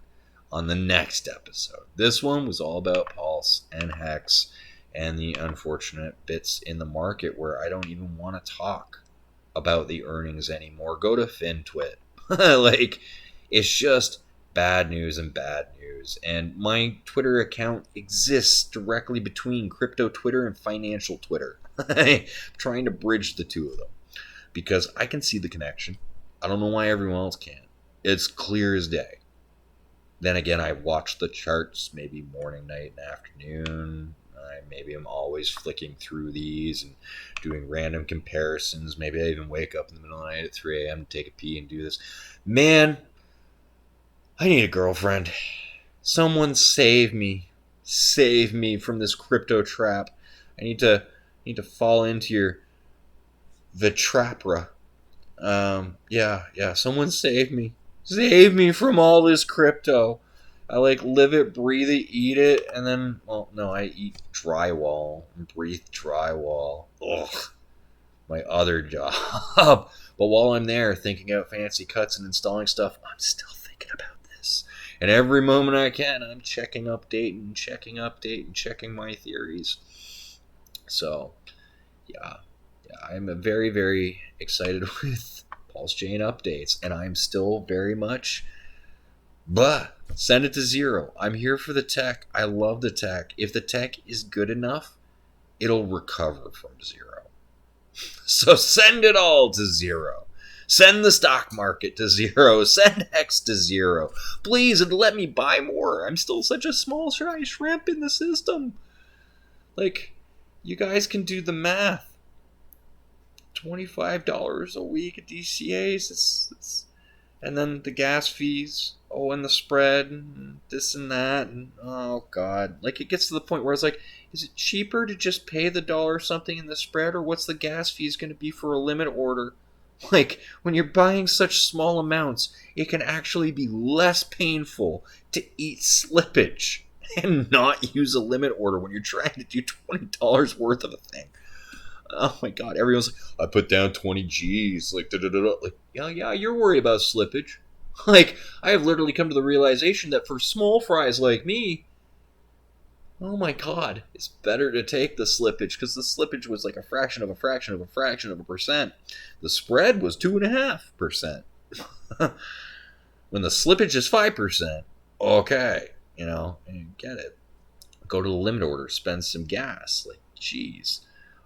on the next episode. This one was all about Pulse and Hex and the unfortunate bits in the market where I don't even want to talk about the earnings anymore. Go to FinTwit. Like, it's just bad news and bad news. And my Twitter account exists directly between crypto Twitter and financial Twitter. I'm trying to bridge the two of them because I can see the connection. I don't know why everyone else can't. It's clear as day. Then again, I watch the charts maybe morning, night, and afternoon. Maybe I'm always flicking through these and doing random comparisons. Maybe I even wake up in the middle of the night at 3 a.m. to take a pee and do this. Man, I need a girlfriend. Someone save me. Save me from this crypto trap. I need to fall into the trapra. Yeah. Someone save me. Save me from all this crypto. I live it, breathe it, eat it, and then, I eat drywall and breathe drywall. Ugh. My other job. But while I'm there thinking out fancy cuts and installing stuff, I'm still thinking about this. And every moment I can, I'm checking update and checking my theories. So, yeah, I'm very, very excited with Pulse Chain updates, and I'm still very much, send it to zero. I'm here for the tech. I love the tech. If the tech is good enough, it'll recover from zero. So send it all to zero. Send the stock market to zero. Send X to zero. Please, and let me buy more. I'm still such a small shrimp in the system. Like, you guys can do the math. $25 a week at DCAs. And then the gas fees. And the spread. And this and that. And, oh, God. Like, it gets to the point where it's like, is it cheaper to just pay the dollar something in the spread? Or what's the gas fees going to be for a limit order? Like, when you're buying such small amounts, it can actually be less painful to eat slippage and not use a limit order when you're trying to do $20 worth of a thing. Oh my God, everyone's like, I put down 20 G's, like, da-da-da-da. Like, yeah, you're worried about slippage. Like, I have literally come to the realization that for small fries like me, oh my God, it's better to take the slippage, because the slippage was like a fraction of a fraction of a fraction of a percent. The spread was 2.5%. When the slippage is 5%, okay, and get it. Go to the limit order, spend some gas, like, geez.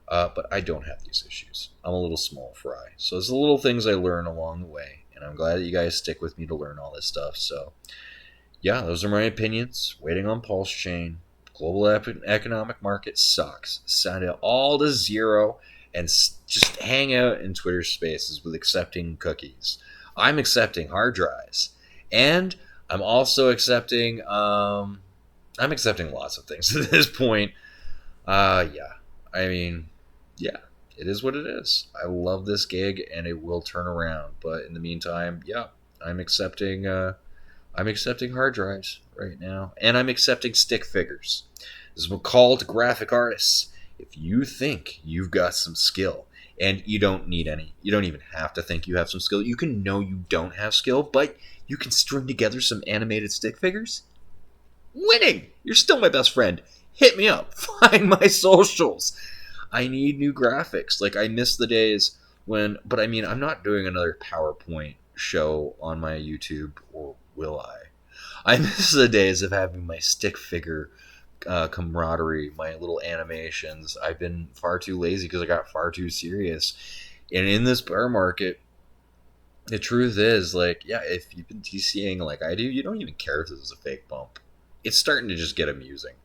But I don't have these issues. I'm a little small fry. So there's the little things I learn along the way. And I'm glad that you guys stick with me to learn all this stuff. So, yeah, those are my opinions. Waiting on Pulse Chain. Global economic market sucks. Send it all to zero and just hang out in Twitter spaces with accepting cookies. I'm accepting hard drives. And I'm also accepting... I'm accepting lots of things at this point. Yeah. I mean... yeah, it is what it is. I love this gig, and it will turn around. But in the meantime, yeah, I'm accepting hard drives right now, and I'm accepting stick figures. This is a call to graphic artists. If you think you've got some skill And you don't need any. You don't even have to think you have some skill. You can know you don't have skill, but you can string together some animated stick figures. Winning! You're still my best friend. Hit me up. Find my socials. I need new graphics. Like, I miss the days when... But I mean, I'm not doing another PowerPoint show on my YouTube, or will I? I miss the days of having my stick figure camaraderie, my little animations. I've been far too lazy because I got far too serious. And in this bear market, the truth is, like, yeah, if you've been TCing like I do, you don't even care if this is a fake bump. It's starting to just get amusing.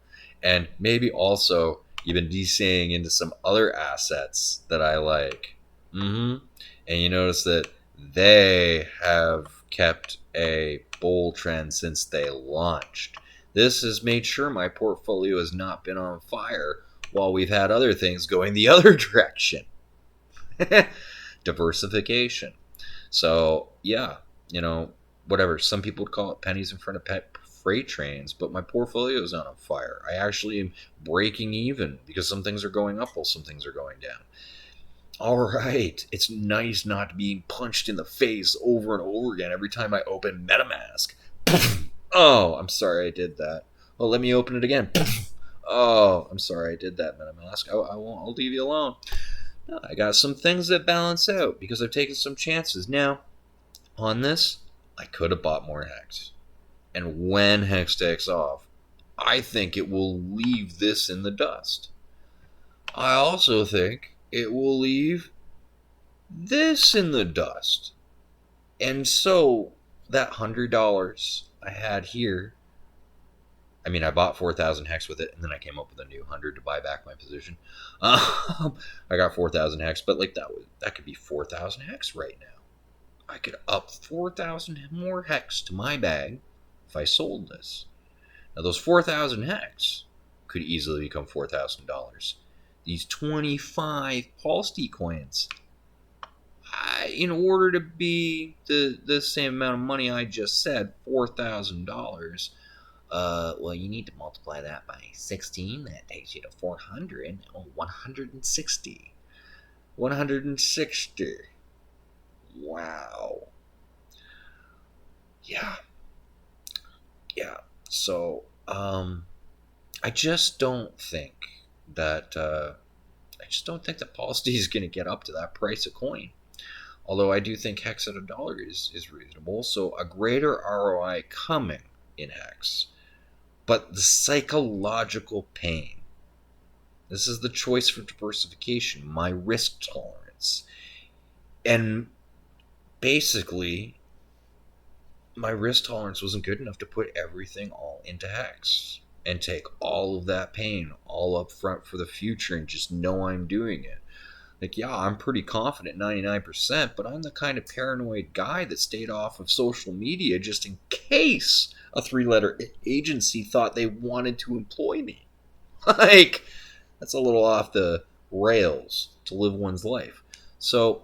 And maybe also you've been DCing into some other assets that I like. And you notice that they have kept a bull trend since they launched. This has made sure my portfolio has not been on fire while we've had other things going the other direction. Diversification. So, yeah, whatever. Some people would call it pennies in front of freight trains, but my portfolio is not on fire. I actually am breaking even because some things are going up while some things are going down. All right, it's nice not being punched in the face over and over again every time I open MetaMask. Oh, I'm sorry I did that. Well, let me open it again. Oh, I'm sorry I did that, MetaMask. I won't. I'll leave you alone. No, I got some things that balance out because I've taken some chances. Now, on this, I could have bought more Hex. And when Hex takes off, I think it will leave this in the dust. I also think it will leave this in the dust. And so, that $100 I had here, I mean, I bought 4,000 Hex with it, and then I came up with a new 100 to buy back my position. I got 4,000 Hex, but like that could be 4,000 Hex right now. I could up 4,000 more Hex to my bag if I sold this. Now, those 4,000 Hex could easily become $4,000. These 25 Polsty coins, in order to be the same amount of money I just said, $4,000, well, you need to multiply that by 16. That takes you to 400. Oh, 160. 160. Wow. Yeah. So, I just don't think that Polsty is going to get up to that price of coin. Although I do think Hex at $1 is reasonable. So a greater ROI coming in Hex. But the psychological pain. This is the choice for diversification, my risk tolerance. And basically, my risk tolerance wasn't good enough to put everything all into Hex and take all of that pain all up front for the future and just know I'm doing it. Like, yeah, I'm pretty confident 99%, but I'm the kind of paranoid guy that stayed off of social media just in case a 3-letter agency thought they wanted to employ me. Like, that's a little off the rails to live one's life. So,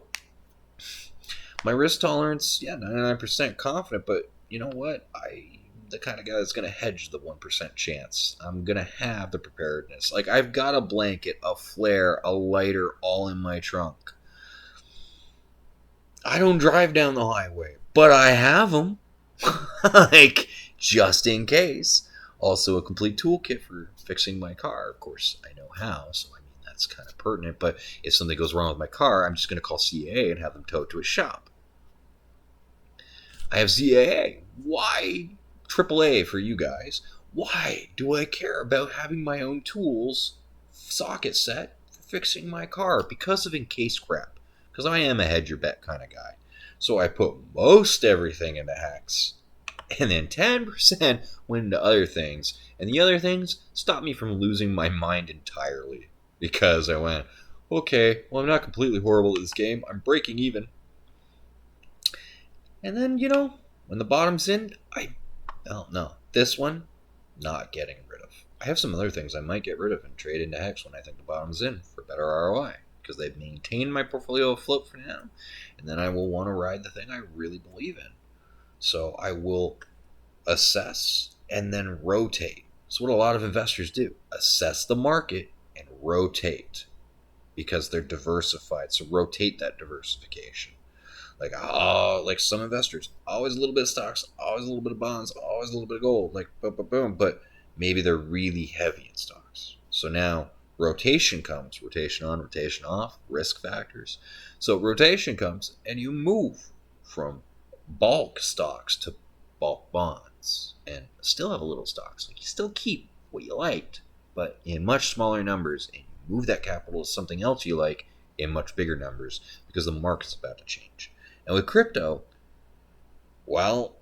my risk tolerance, yeah, 99% confident, but you know what? I'm the kind of guy that's going to hedge the 1% chance. I'm going to have the preparedness. Like, I've got a blanket, a flare, a lighter all in my trunk. I don't drive down the highway, but I have them. Like, just in case. Also, a complete toolkit for fixing my car. Of course, I know how, so I mean, that's kind of pertinent. But if something goes wrong with my car, I'm just going to call CAA and have them tow it to a shop. I have CAA. Why AAA for you guys? Why do I care about having my own tools, socket set, for fixing my car? Because of encased crap. Because I am a hedge your bet kind of guy. So I put most everything into Hex. And then 10% went into other things. And the other things stopped me from losing my mind entirely. Because I went, okay, well, I'm not completely horrible at this game. I'm breaking even. And then, when the bottom's in, no. This one, not getting rid of. I have some other things I might get rid of and trade into Hex when I think the bottom's in for better ROI. Because they've maintained my portfolio afloat for now. And then I will want to ride the thing I really believe in. So I will assess and then rotate. That's what a lot of investors do. Assess the market and rotate. because they're diversified. So rotate that diversification. Like some investors, always a little bit of stocks, always a little bit of bonds, always a little bit of gold, like boom, boom, boom. But maybe they're really heavy in stocks. So now rotation comes, rotation on, rotation off, risk factors. So rotation comes, and you move from bulk stocks to bulk bonds, and still have a little stocks. Like you still keep what you liked, but in much smaller numbers, and you move that capital to something else you like in much bigger numbers because the market's about to change. And with crypto, well,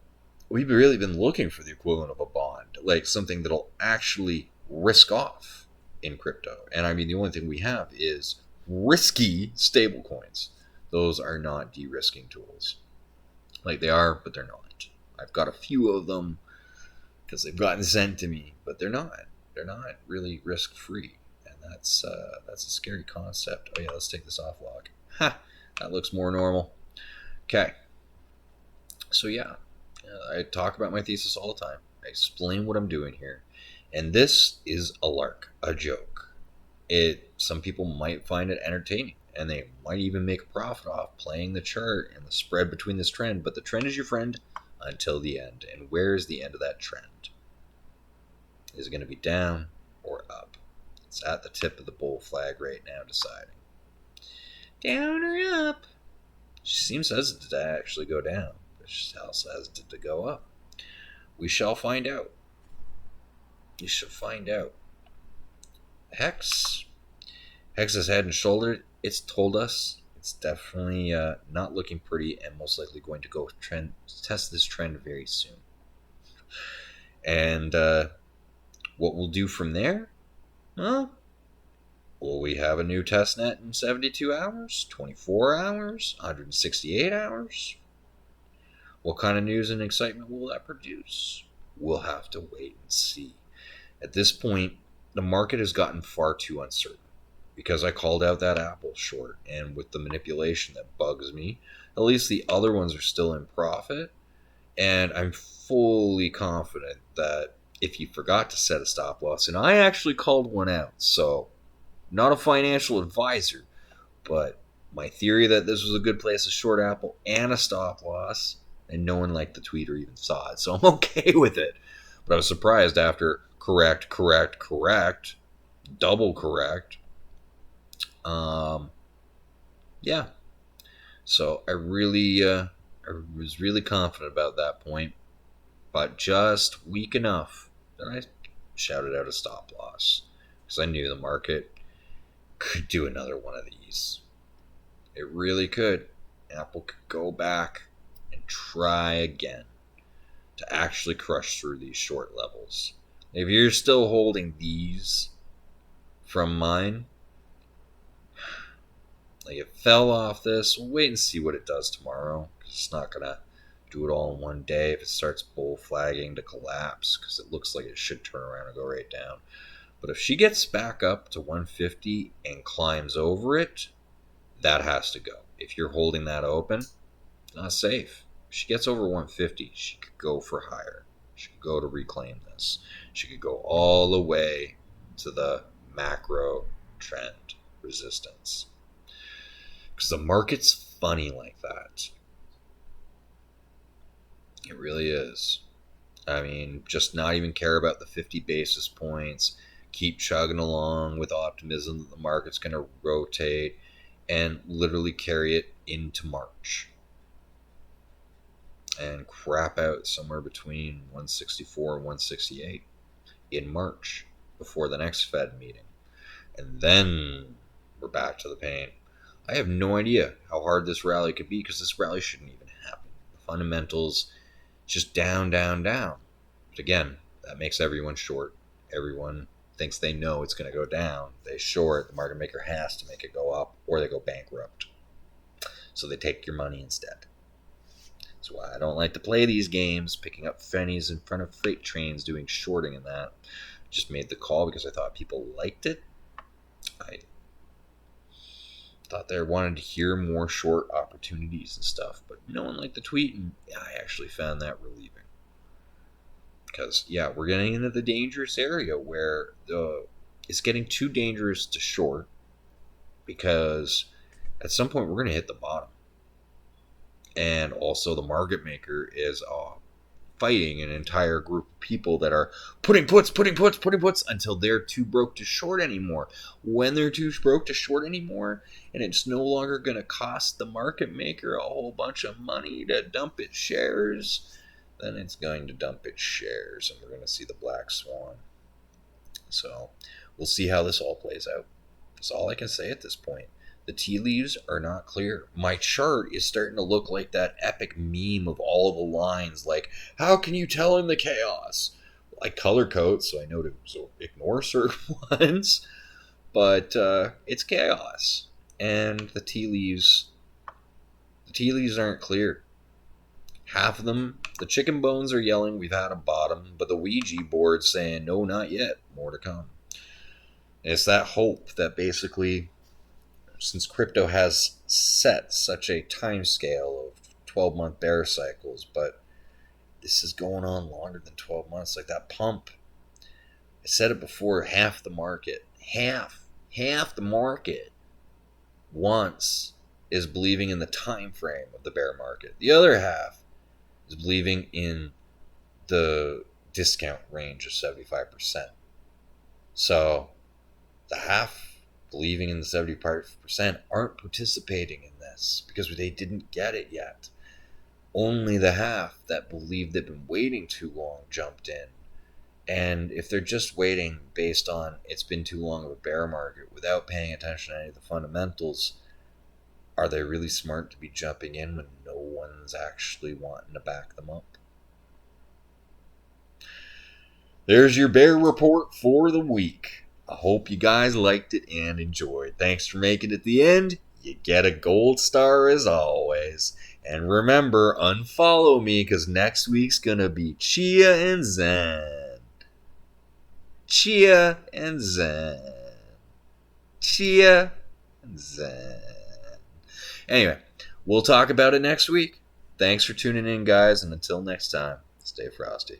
we've really been looking for the equivalent of a bond, like something that'll actually risk off in crypto. And I mean, the only thing we have is risky stablecoins. Those are not de-risking tools. Like they are, but they're not. I've got a few of them because they've gotten sent to me, but they're not. They're not really risk-free, and that's a scary concept. Oh yeah, let's take this off log. Ha! That looks more normal. Okay. So yeah, I talk about my thesis all the time. I explain what I'm doing here, and this is a lark, a joke. Some people might find it entertaining, and they might even make a profit off playing the chart and the spread between this trend. But the trend is your friend until the end. And where is the end of that trend? Is it going to be down or up? It's at the tip of the bull flag right now, deciding down or up. She seems hesitant to actually go down, but she's also hesitant to go up. We shall find out. We shall find out. Hex is head and shouldered. It's told us it's definitely not looking pretty, and most likely going to go test this trend very soon. And what we'll do from there? Well, will we have a new testnet in 72 hours, 24 hours, 168 hours? What kind of news and excitement will that produce? We'll have to wait and see. At this point, the market has gotten far too uncertain because I called out that Apple short, and with the manipulation that bugs me, at least the other ones are still in profit, and I'm fully confident that if you forgot to set a stop loss, and I actually called one out, so not a financial advisor, but my theory that this was a good place to short Apple and a stop loss, and no one liked the tweet or even saw it, so I'm okay with it. But I was surprised after correct, double correct. Yeah. So I was really confident about that point, but just weak enough that I shouted out a stop loss because I knew the market could do another one of these. It really could. Apple could go back and try again to actually crush through these short levels. If you're still holding these from mine, like it fell off this, we'll wait and see what it does tomorrow. It's not going to do it all in one day if it starts bull flagging to collapse, because it looks like it should turn around and go right down. But if she gets back up to 150 and climbs over it, that has to go. If you're holding that open, not safe. If she gets over 150, she could go for higher. She could go to reclaim this. She could go all the way to the macro trend resistance. Because the market's funny like that. It really is. I mean, just not even care about the 50 basis points. Keep chugging along with optimism that the market's going to rotate and literally carry it into March. And crap out somewhere between 164 and 168 in March before the next Fed meeting. And then we're back to the pain. I have no idea how hard this rally could be because this rally shouldn't even happen. The fundamentals just down. But again, that makes everyone short. Everyone thinks they know it's going to go down. They short. The market maker has to make it go up or they go bankrupt. So they take your money instead. That's why I don't like to play these games, picking up pennies in front of freight trains, doing shorting and that. Just made the call because I thought people liked it. I thought they wanted to hear more short opportunities and stuff, but no one liked the tweet, and I actually found that relieving. Because, yeah, we're getting into the dangerous area where it's getting too dangerous to short, because at some point we're going to hit the bottom. And also, the market maker is fighting an entire group of people that are putting puts until they're too broke to short anymore. When they're too broke to short anymore, and it's no longer going to cost the market maker a whole bunch of money to dump its shares, then it's going to dump its shares, and we're going to see the black swan. So we'll see how this all plays out. That's all I can say at this point. The tea leaves are not clear. My chart is starting to look like that epic meme of all of the lines. Like, how can you tell in the chaos? I color code, so I know to ignore certain ones. But it's chaos, and the tea leaves aren't clear. Half of them, the chicken bones are yelling, "We've had a bottom," but the Ouija board's saying, "No, not yet. More to come." And it's that hope that basically, since crypto has set such a time scale of 12-month bear cycles, but this is going on longer than 12 months. Like that pump, I said it before, half the market once is believing in the time frame of the bear market. The other half is believing in the discount range of 75%. So the half believing in the 75% aren't participating in this because they didn't get it yet. Only the half that believed they've been waiting too long jumped in. And if they're just waiting based on it's been too long of a bear market without paying attention to any of the fundamentals, are they really smart to be jumping in when no one's actually wanting to back them up? There's your bear report for the week. I hope you guys liked it and enjoyed. Thanks for making it to the end. You get a gold star as always. And remember, unfollow me because next week's going to be Chia and Zen. Chia and Zen. Chia and Zen. Anyway, we'll talk about it next week. Thanks for tuning in, guys. And until next time, stay frosty.